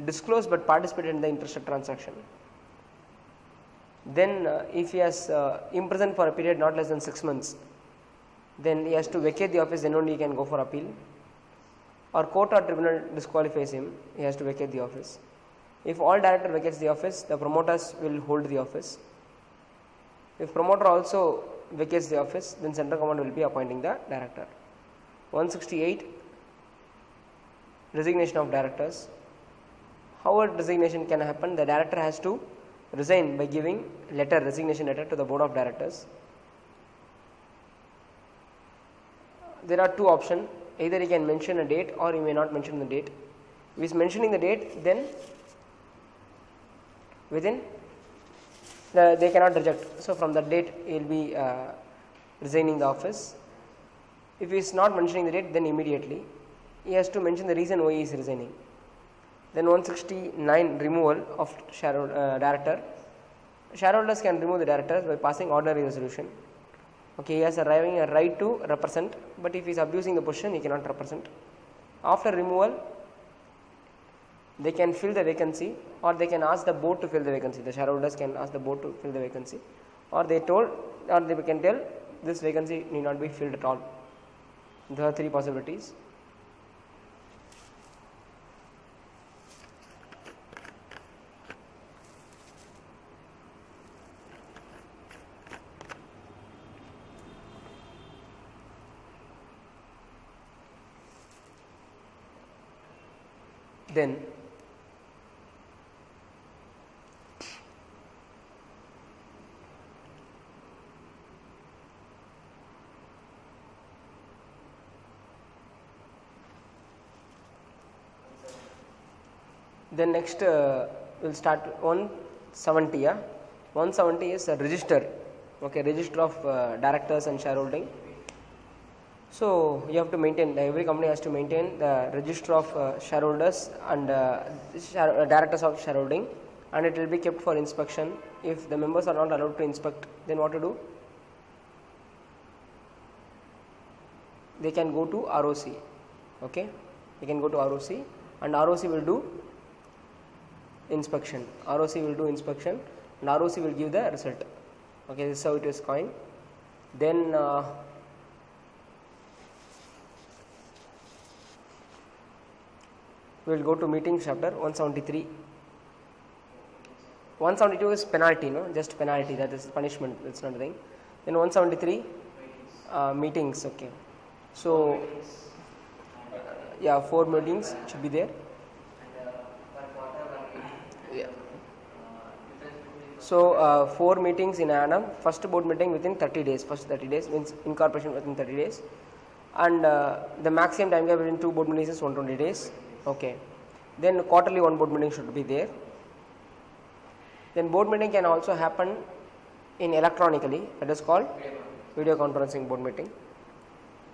disclosed but participated in the interested transaction, then if he has imprisoned for a period not less than 6 months, then he has to vacate the office, then only he can go for appeal, or court or tribunal disqualifies him, he has to vacate the office. If all director vacates the office, the promoters will hold the office. If promoter also vacates the office, then central government will be appointing the director. 168, resignation of directors. How a resignation can happen? The director has to resign by giving letter, resignation letter to the board of directors. There are two options, either he can mention a date or he may not mention the date. If he is mentioning the date, then within they cannot reject, so from that date he will be resigning the office. If he is not mentioning the date, then immediately he has to mention the reason why he is resigning. Then 169, removal of director. Shareholders can remove the directors by passing ordinary resolution. Okay, he has a right to represent, but if he is abusing the position, he cannot represent. After removal, they can fill the vacancy, or they can ask the board to fill the vacancy. The shareholders can ask the board to fill the vacancy, or they can tell this vacancy need not be filled at all. There are three possibilities. Then next we'll start 170. 170 is a register. Okay, register of directors and shareholding. So you have to maintain, every company has to maintain the register of shareholders and directors of shareholding, and it will be kept for inspection. If the members are not allowed to inspect, then what to do? They can go to ROC. Okay, they can go to ROC, and ROC will do inspection. ROC will do inspection, and ROC will give the result. Okay, this is how it is coined. Then we will go to meetings chapter 173. 172 is penalty, no, just penalty, that is punishment, that's not a thing. Then 173 meetings. Okay, so yeah, 4 meetings should be there. Yeah. So 4 meetings in annum. First board meeting within 30 days. First 30 days means incorporation within 30 days, and the maximum time gap between 2 board meetings is 120 days. Okay, Then quarterly one board meeting should be there. Then board meeting can also happen in electronically, that is called video conferencing board meeting.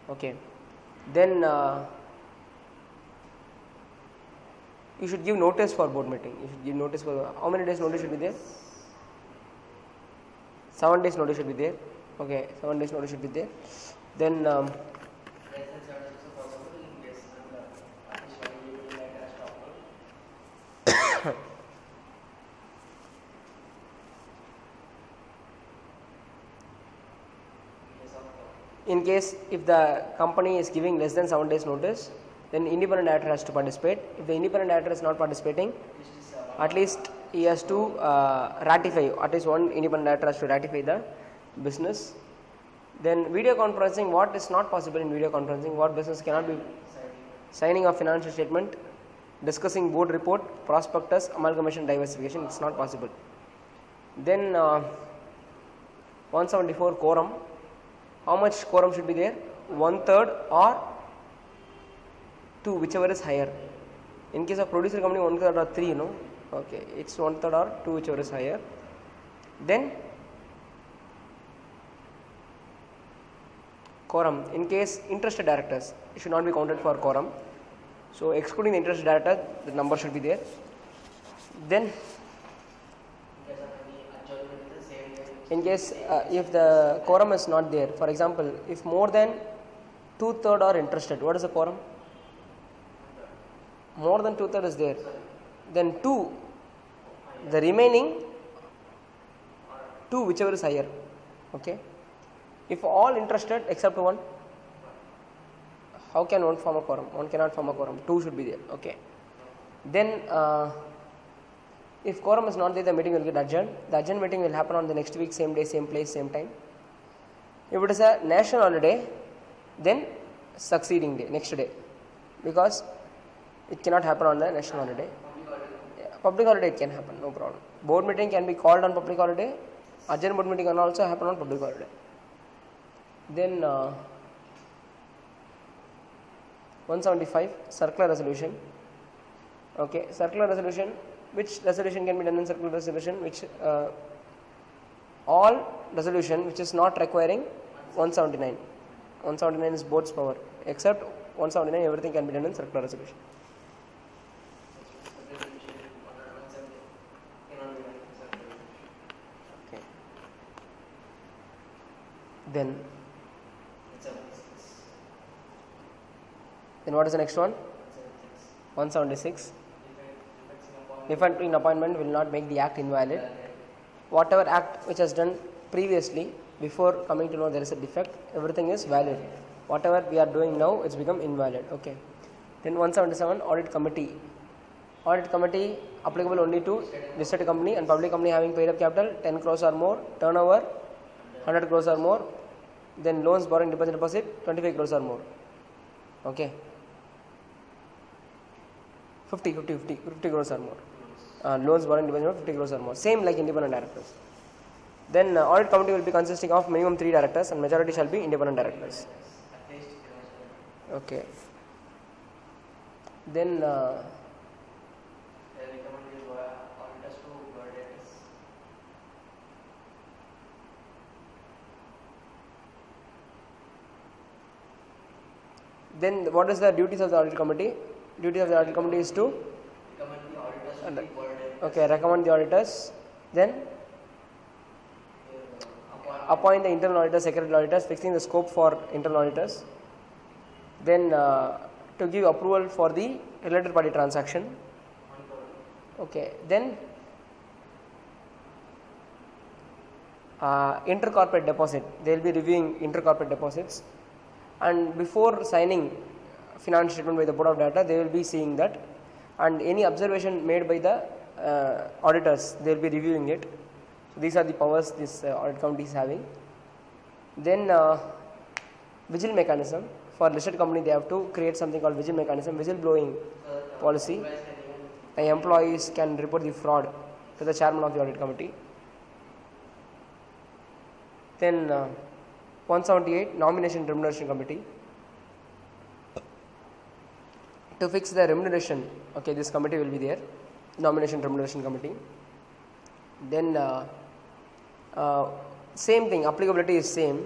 Okay. Then you should give notice for board meeting. You should give notice for how many days notice should be there? 7 days notice should be there. Okay, 7 days notice should be there. Then in case if the company is giving less than 7 days notice, then independent director has to participate. If the independent director is not participating, at least he has to ratify, at least one independent director has to ratify the business. Then video conferencing, what is not possible in video conferencing, what business cannot be? Signing of financial statement, discussing board report, prospectus, amalgamation, diversification, it's not possible. Then 174 quorum, how much quorum should be there? 1/3 or 2, whichever is higher. In case of producer company, 1/3 or 3, okay, it's 1/3 or 2, whichever is higher. Then quorum, in case interested directors, it should not be counted for quorum. So excluding the interested director, the number should be there. Then in case if the quorum is not there, for example, if more than 2/3 are interested, what is the quorum? More than 2/3 is there, then 2, the remaining 2, whichever is higher. Okay. If all interested except one, how can one form a quorum? One cannot form a quorum. 2 should be there. Okay. Then if quorum is not there, the meeting will get adjourned. The adjourned meeting will happen on the next week, same day, same place, same time. If it is a national holiday, then succeeding day, next day, because it cannot happen on the national holiday. Public holiday it can happen, no problem. Board meeting can be called on public holiday. Adjourned board meeting can also happen on public holiday. Then 175 circular resolution. Okay, circular resolution. Which resolution can be done in circular resolution? Which all resolution which is not requiring 179. 179 is board's power. Except 179, everything can be done in circular resolution. Okay. Then what is the next one? 176. Defect in appointment will not make the act invalid. Whatever act which has done previously, before coming to know there is a defect, everything is valid. Whatever we are doing now, it's become invalid. Okay. Then 177 audit committee. Audit committee applicable only to listed company and public company having paid up capital 10 crores or more, turnover 100 crores or more, then loans, borrowing, deposit 25 crores or more. Okay. 50 crores or more. Loans, borrowing, deposit 50 crores or more. Same like independent directors. Then audit committee will be consisting of minimum 3 directors and majority shall be independent directors. Okay. Then what is the duties of the audit committee? Duties of the audit committee is to recommend the auditors, then appoint the internal auditors, secretarial auditors, fixing the scope for internal auditors, then to give approval for the related party transaction. Okay, then intercorporate deposit, they will be reviewing intercorporate deposits, and before signing financial statement by the board of directors, they will be seeing that, and any observation made by the auditors, they will be reviewing it. So these are the powers this audit committee is having. Then vigil mechanism, for listed company they have to create something called vigil mechanism, whistle blowing policy. The employees can report the fraud to the chairman of the audit committee. Then 178 nomination and remuneration committee. To fix the remuneration, okay, this committee will be there, nomination remuneration committee. Then same thing, applicability is same,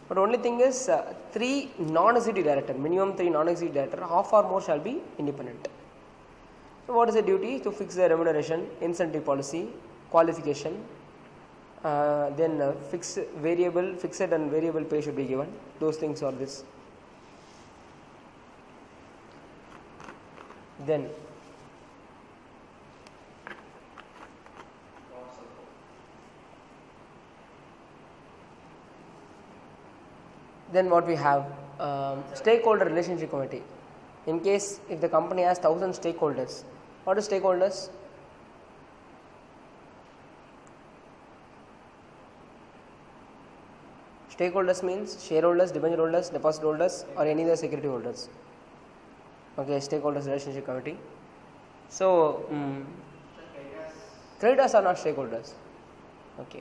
but only thing is 3 non-executive director, minimum 3 non-executive director, half or more shall be independent. So what is the duty? To fix the remuneration, incentive policy, qualification, then fixed and variable pay should be given. Those things are this. Then what we have, stakeholder relationship committee. In case if the company has 1000 stakeholders, what are stakeholders? Stakeholders means shareholders, debenture holders, deposit holders, or any other security holders. Okay, stakeholders relationship committee. So creditors are not stakeholders. Okay,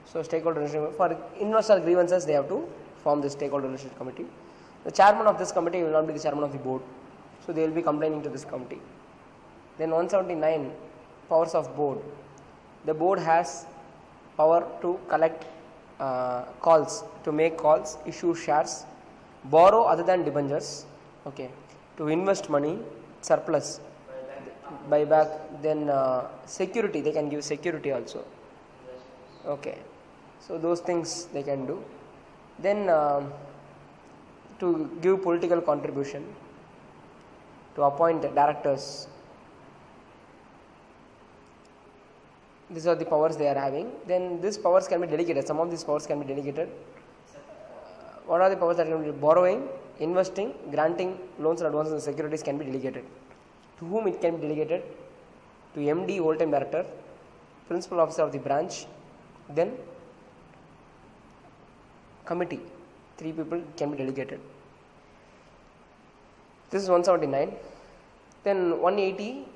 so stakeholder relationship for investor grievances, they have to form the stakeholder relationship committee. The chairman of this committee will not be the chairman of the board, so they will be complaining to this committee. Then 179, powers of board. The board has power to collect calls, to make calls, issue shares, borrow other than debentures, okay, to invest money, surplus, buyback, then security, they can give security also, okay, so those things they can do. Then to give political contribution, to appoint directors. These are the powers they are having. Then these powers can be delegated. Some of these powers can be delegated. What are the powers that can be? Borrowing, investing, granting loans and advances and securities can be delegated. To whom it can be delegated? To MD, whole-time director, principal officer of the branch, then committee. 3 people can be delegated. This is 179. Then 180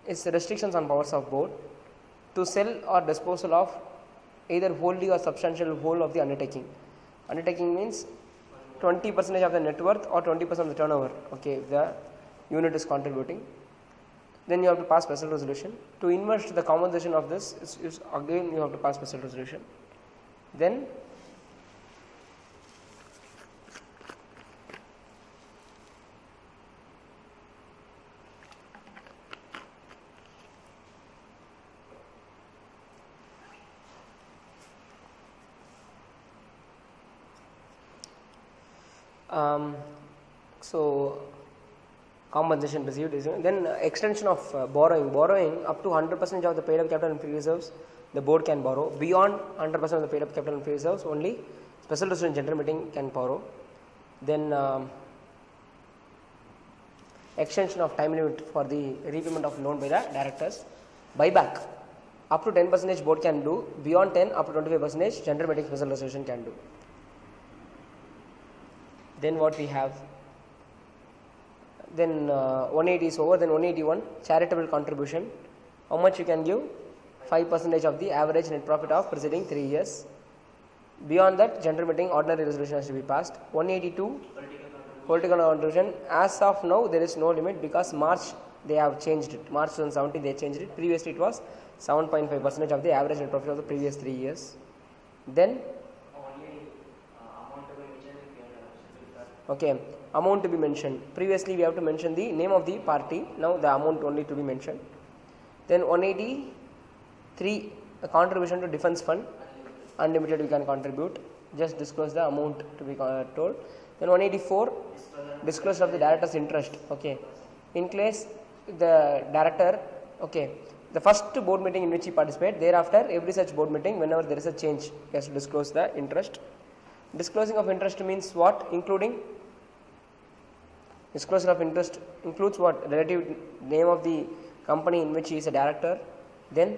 is restrictions on powers of board. To sell or disposal of either wholly or substantial whole of the undertaking. Undertaking means 20% of the net worth or 20% of the turnover, okay, if the unit is contributing. Then you have to pass special resolution. To invest the compensation of this is again you have to pass special resolution. Then so compensation received is then extension of borrowing up to 100% of the paid up capital and free reserves the board can borrow. Beyond 100% of the paid up capital and free reserves only special resolution general meeting can borrow. Then extension of time limit for the repayment of loan by the directors. Buyback up to 10% board can do, beyond 10 up to 25% general meeting special resolution can do. Then what we have, then 180 is over. Then 181 charitable contribution. How much you can give? 5% of the average net profit of preceding 3 years. Beyond that, general meeting ordinary resolution has to be passed. 182 political contribution. As of now, there is no limit because March they have changed it. March 2017 they changed it. Previously it was 7.5% of the average net profit of the previous 3 years. Then okay, amount to be mentioned. Previously we have to mention the name of the party, now the amount only to be mentioned. Then 183 a contribution to defense fund, unlimited we can contribute, just disclose the amount to be told. Then 184 disclosure of the director's interest, okay, in case the director, okay, the first board meeting in which he participate, thereafter every such board meeting whenever there is a change he has to disclose the interest. Disclosing of interest means what? Including disclosure of interest includes what? Relative name of the company in which he is a director, then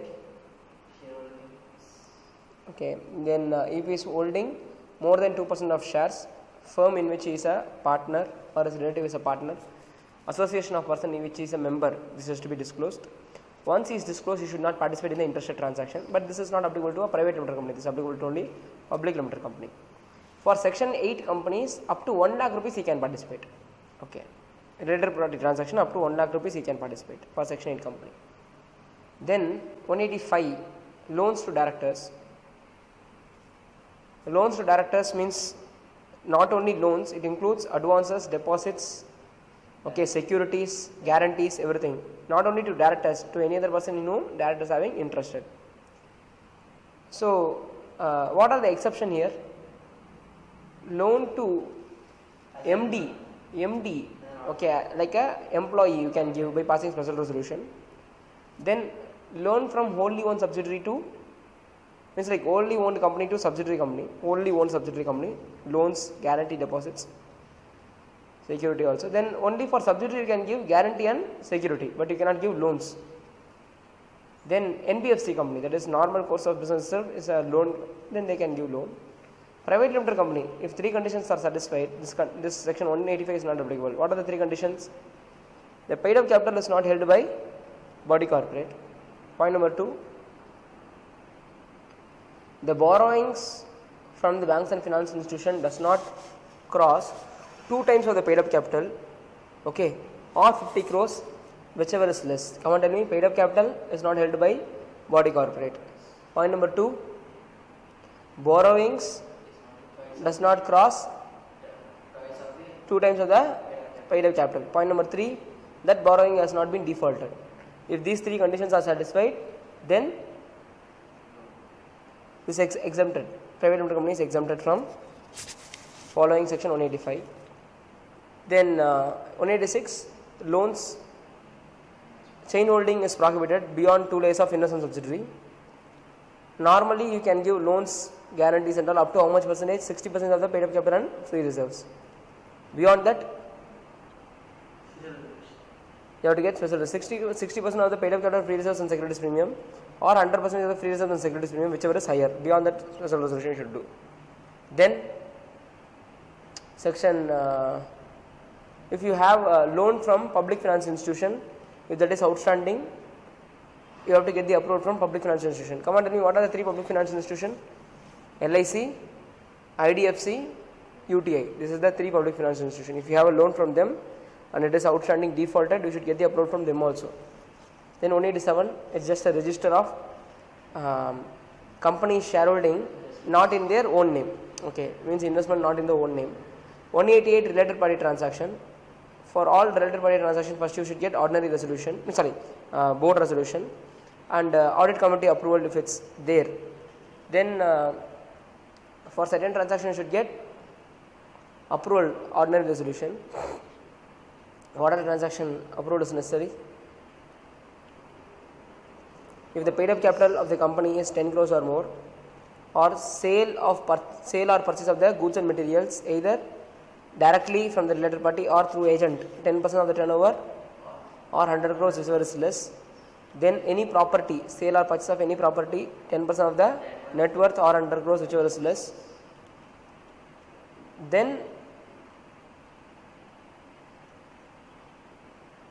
okay, then if he is holding more than 2% of shares, firm in which he is a partner or his relative is a partner, association of person in which he is a member, this has to be disclosed. Once he is disclosed, he should not participate in the interested transaction, but this is not applicable to a private limited company, this is applicable to only public limited company. For section 8 companies up to 1 lakh rupees he can participate, okay. related party transaction up to 1 lakh rupees he can participate for section 8 company. Then 185 loans to directors. Loans to directors means not only loans, it includes advances, deposits, okay, securities, guarantees, everything. Not only to directors, to any other person directors having interested. So what are the exception here? Loan to MD, okay, like a employee you can give by passing special resolution. Then loan from wholly owned subsidiary to, means like wholly owned company to subsidiary company, wholly owned subsidiary company, loans, guarantee, deposits, security also. Then only for subsidiary you can give guarantee and security, but you cannot give loans. Then NBFC company, that is normal course of business itself, is a loan, then they can give loan. Private limited company, if 3 conditions are satisfied, this section 185 is not applicable. What are the 3 conditions? The paid up capital is not held by body corporate. Point number 2, the borrowings from the banks and finance institution does not cross 2 times of the paid up capital, okay, or 50 crores, whichever is less. Come on, tell me, paid up capital is not held by body corporate. Point number 2, borrowings does not cross 2 times of the paid up capital. Point number 3, that borrowing has not been defaulted. If these 3 conditions are satisfied, then this is exempted. Private limited company is exempted from following section 185. Then 186, loans, chain holding is prohibited beyond 2 layers of investment subsidiary. Normally you can give loans, guarantees and all up to how much percentage? 60% of the paid up capital and free reserves. Beyond that, you have to get special 60% of the paid up capital, free reserves and securities premium, or 100% of the free reserves and securities premium, whichever is higher. Beyond that, special resolution you should do. Then section, if you have a loan from public finance institution, if that is outstanding, you have to get the approval from public finance institution. Come on, tell me, what are the 3 public finance institution? LIC, IDFC, UTI. This is the 3 public finance institution. If you have a loan from them and it is outstanding, defaulted, you should get the approval from them also. Then 187, it's just a register of company shareholding not in their own name. Okay, means investment not in the own name. 188, related party transaction. For all related party transaction, first you should get ordinary resolution, board resolution, and audit committee approval if it's there. Then for certain transaction you should get approval, ordinary resolution. What are the transaction approval is necessary? If the paid up capital of the company is 10 crores or more, or sale or purchase of the goods and materials either directly from the related party or through agent, 10% of the turnover or 100 crores, whichever is less. Then any property, sale or purchase of any property, 10% of the net worth or 100 crores, whichever is less. Then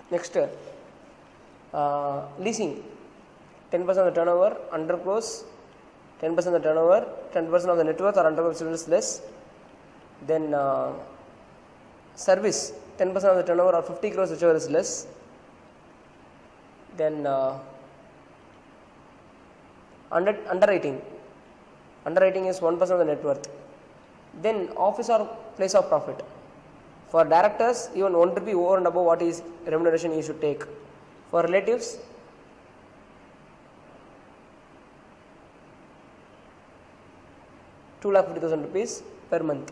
next, leasing, 10% of the turnover, 100 crores, 10% of the turnover, 10% of the net worth or 100 crores, whichever is less. Then service, 10% of the turnover or 50 crores, whichever is less. Then underwriting is 1% of the net worth. Then office or place of profit. For directors, even 1 rupee over and above what is remuneration you should take. For relatives, ₹2,50,000 per month.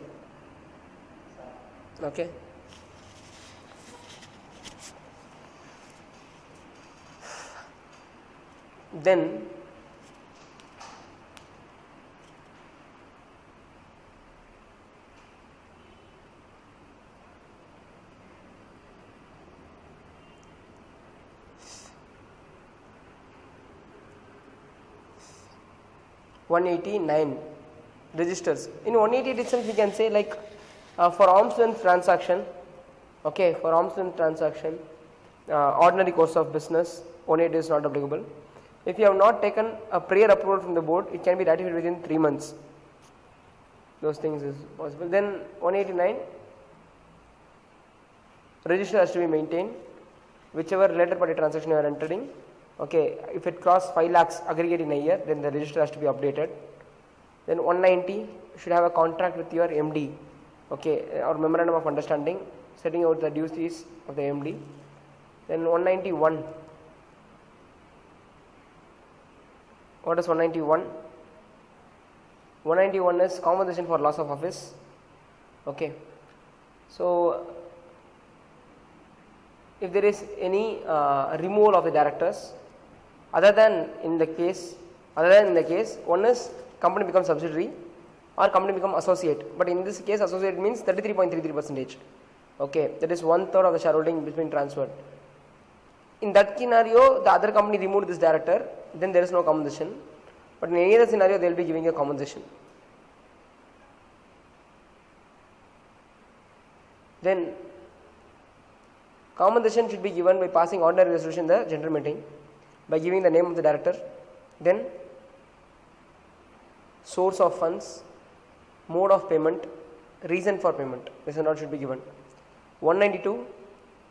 Okay. Then (189) registers. In 188 itself, we can say like for arm's length transaction, okay, for arm's length transaction, ordinary course of business, 188 is not applicable. If you have not taken a prior approval from the board, it can be ratified within 3 months. Those things is possible. Then 189, register has to be maintained, whichever related party transaction you are entering. Okay, if it cross 5 lakhs aggregate in a year, then the register has to be updated. Then 190 should have a contract with your MD, okay, or memorandum of understanding setting out the duties of the MD. Then 191, what is 191? 191 is compensation for loss of office. Okay, so if there is any removal of the directors, other than in the case, one is company becomes subsidiary or company become associate, but in this case associate means 33.33%. Okay, that is 1/3 of the shareholding between transferred. In that scenario, the other company removed this director, then there is no compensation. But in any other scenario, they will be giving a compensation. Then compensation should be given by passing ordinary resolution in the general meeting, by giving the name of the director, then source of funds, mode of payment, reason for payment. This and all should be given. 192,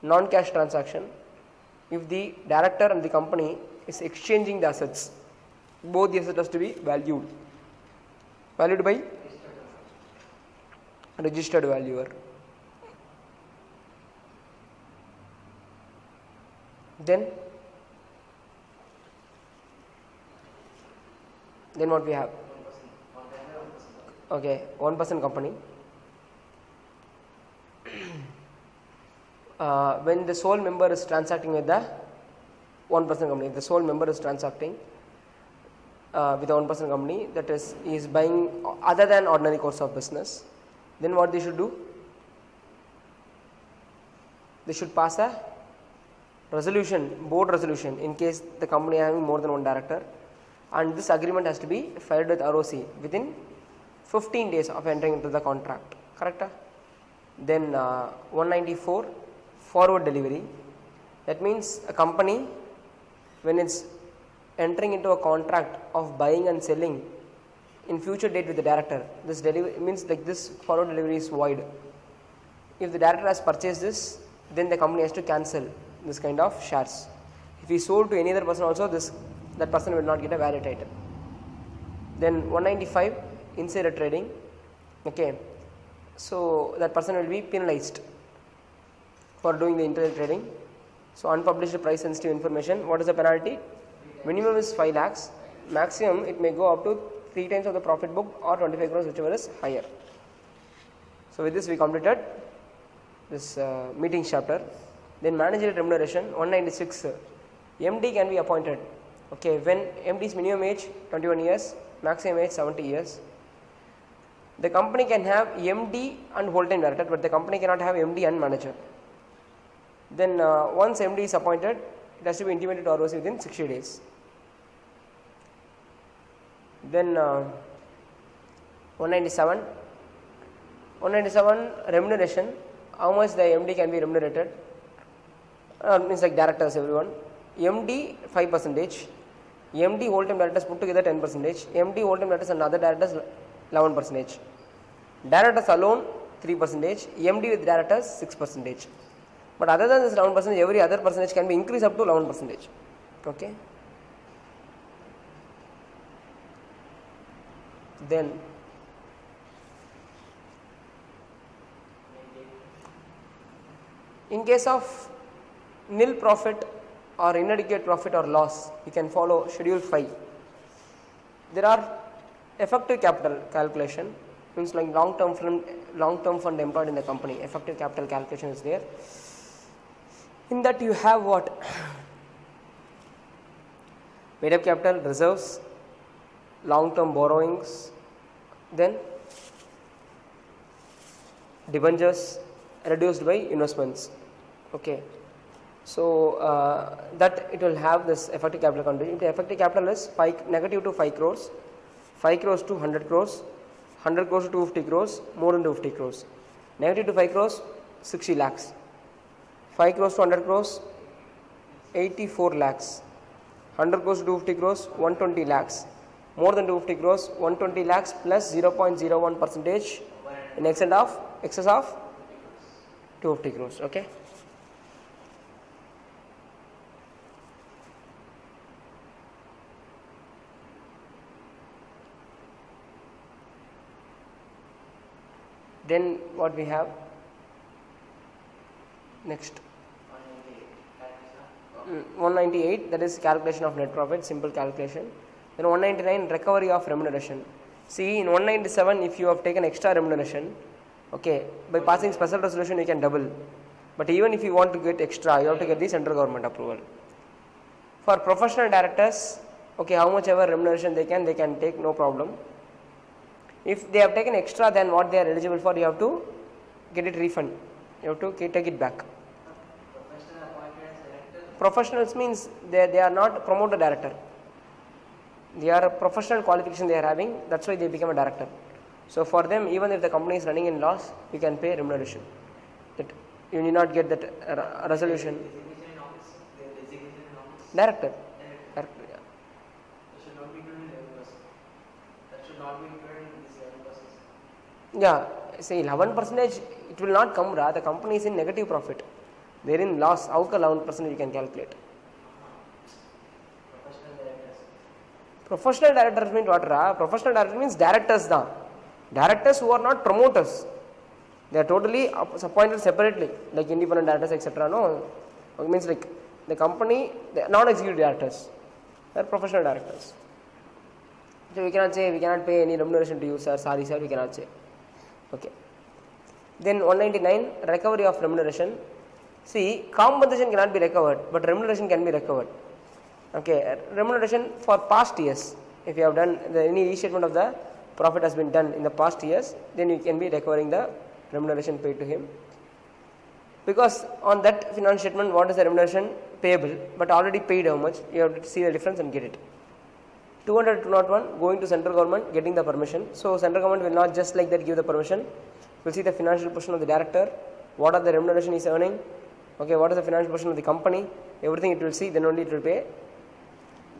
non-cash transaction. If the director and the company is exchanging the assets, both the assets has to be valued by registered valuer. Then what we have? Okay, 1% company. When the sole member is transacting with the 1% company, the sole member is transacting with the 1% company, that is, he is buying other than ordinary course of business, then what they should do? They should pass a resolution, board resolution, in case the company having more than one director, and this agreement has to be filed with ROC within 15 days of entering into the contract. Correct? Then 194, forward delivery. That means a company, when it's entering into a contract of buying and selling in future date with the director, this delivery means like this forward delivery is void. If the director has purchased this, then the company has to cancel this kind of shares. If he sold to any other person also, that person will not get a valid title. Then 195, insider trading. Okay, so that person will be penalized for doing the insider trading. So unpublished price sensitive information, what is the penalty? Minimum is 5 lakhs, maximum it may go up to 3 times of the profit book or 25 crores, whichever is higher. So with this we completed this meeting chapter. Then managerial remuneration, 196, MD can be appointed. Okay, when MD's minimum age 21 years, maximum age 70 years. The company can have MD and whole-time director, but the company cannot have MD and manager. Then once MD is appointed, it has to be intimated to ROC within 60 days. Then 197 remuneration, how much the MD can be remunerated, means like directors, everyone. MD 5%, MD whole-time directors put together 10%, MD whole-time directors and other directors 11%, directors alone 3%, MD with directors 6%. But other than this 11%, every other percentage can be increased up to 11%. Okay. Then in case of nil profit or inadequate profit or loss, you can follow schedule 5. There are effective capital calculation, means like long-term fund employed in the company. Effective capital calculation is there. In that you have what? Made up capital, reserves, long-term borrowings, then debentures reduced by investments. Okay. So that it will have this effective capital contribution. The effective capital is negative to 5 crores, 5 crores to 100 crores, 100 crores to 250 crores, more than 250 crores. Negative to 5 crores, 60 lakhs. 5 crores to 100 crores, 84 lakhs. 100 crores to 250 crores, 120 lakhs. More than 250 crores, 120 lakhs plus 0.01% in excess of 250 crores. Okay. Then what we have next? 198, that is calculation of net profit, simple calculation. Then 199, recovery of remuneration. See, in 197, if you have taken extra remuneration, okay, by passing special resolution you can double. But even if you want to get extra, you have to get the central government approval. For professional directors, okay, how much ever remuneration they can take, no problem. If they have taken extra than what they are eligible for, you have to get it refund. You have to take it back. Professionals means they are not promoted director. They are a professional qualification they are having, that's why they become a director. So for them, even if the company is running in loss, you can pay remuneration. You need not get that resolution. Director. Yeah. Yeah, say 11%, it will not come, the company is in negative profit. They are in loss, how can 11% you can calculate? Professional directors means what? Professional director means directors. Directors who are not promoters. They are totally appointed separately, like independent directors, etc. No, it means like the company, they are non-executive directors. They are professional directors. So we cannot say we cannot pay any remuneration to you, sir. Sorry, sir, we cannot say. Okay. Then 199, recovery of remuneration. See, compensation cannot be recovered, but remuneration can be recovered. Okay, remuneration for past years. If you have done any restatement of the profit has been done in the past years, then you can be recovering the remuneration paid to him. Because on that financial statement, what is the remuneration payable, but already paid how much, you have to see the difference and get it. 200 to 201, going to central government, getting the permission. So central government will not just like that give the permission. We will see the financial position of the director, what are the remuneration he is earning, okay, what is the financial position of the company, everything it will see, then only it will pay.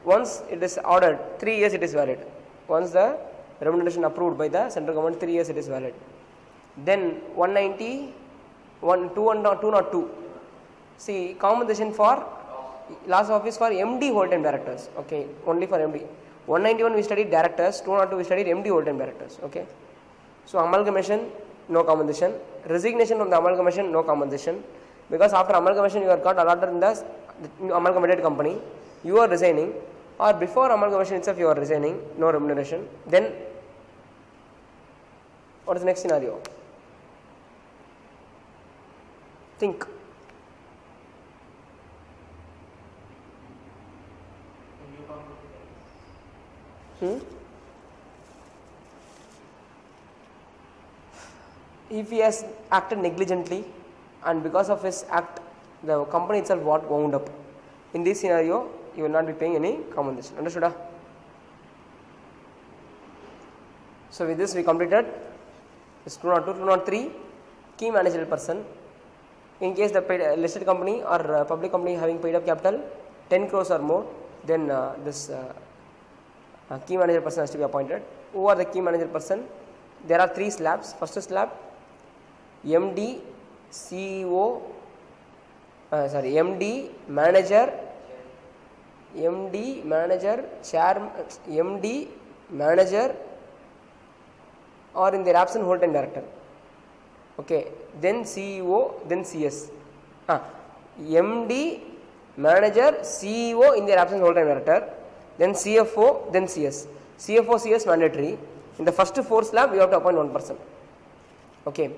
Once it is ordered, 3 years it is valid. Once the remuneration approved by the central government, 3 years it is valid. Then 190, 202. See, compensation for loss of office for MD whole-time directors. Okay, only for MD. 191 we studied directors, 202 we studied MD whole-time directors. Okay. So amalgamation, no compensation. Resignation from the amalgamation, no compensation. Because after amalgamation you are got allotted in the amalgamated company, you are resigning, or before amalgamation itself you are resigning, no remuneration. Then what is the next scenario? Think. If he has acted negligently and because of his act the company itself got wound up, in this scenario you will not be paying any compensation. Understood? So with this we completed this 202, 203, key managerial person. In case the listed company or public company having paid up capital 10 crores or more, then this key manager person has to be appointed. Who are the key manager person? There are 3 slabs. First slab, MD, CEO, MD, manager, chairman, MD, manager, or in their absence whole-time director. Okay, then CEO, then CS. MD, manager, CEO in their absence whole-time director, then CFO, then CS. CFO, CS mandatory. In the first 4 slab, you have to appoint one person. Okay.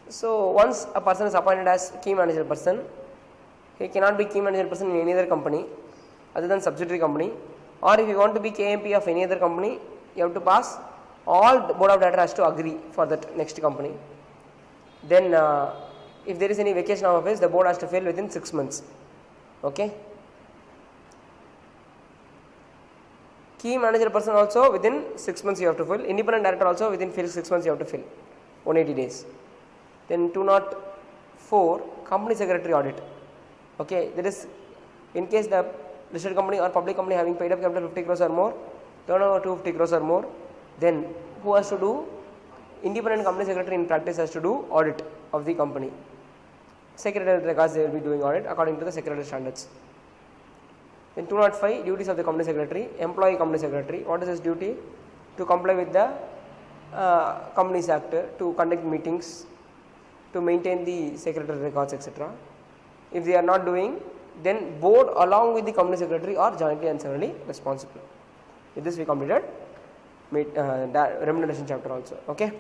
So once a person is appointed as key manager person, he cannot be key manager person in any other company other than subsidiary company. Or if you want to be KMP of any other company, you have to pass, all the board of directors has to agree for that next company. Then if there is any vacation of office, the board has to fill within 6 months. Okay. Key manager person also within 6 months you have to fill. Independent director also within 6 months you have to fill. 180 days. Then 204, company secretary audit. Okay, that is in case the listed company or public company having paid up capital 50 crores or more, turnover 250 crores or more, then who has to do? Independent company secretary in practice has to do audit of the company. Secretarial records they will be doing audit according to the secretarial standards. Then 205, duties of the company secretary, employee company secretary. What is his duty? To comply with the Companies Act to conduct meetings, to maintain the secretary records, etc. If they are not doing, then board along with the company secretary are jointly and severally responsible. With this we completed remuneration chapter also. Okay.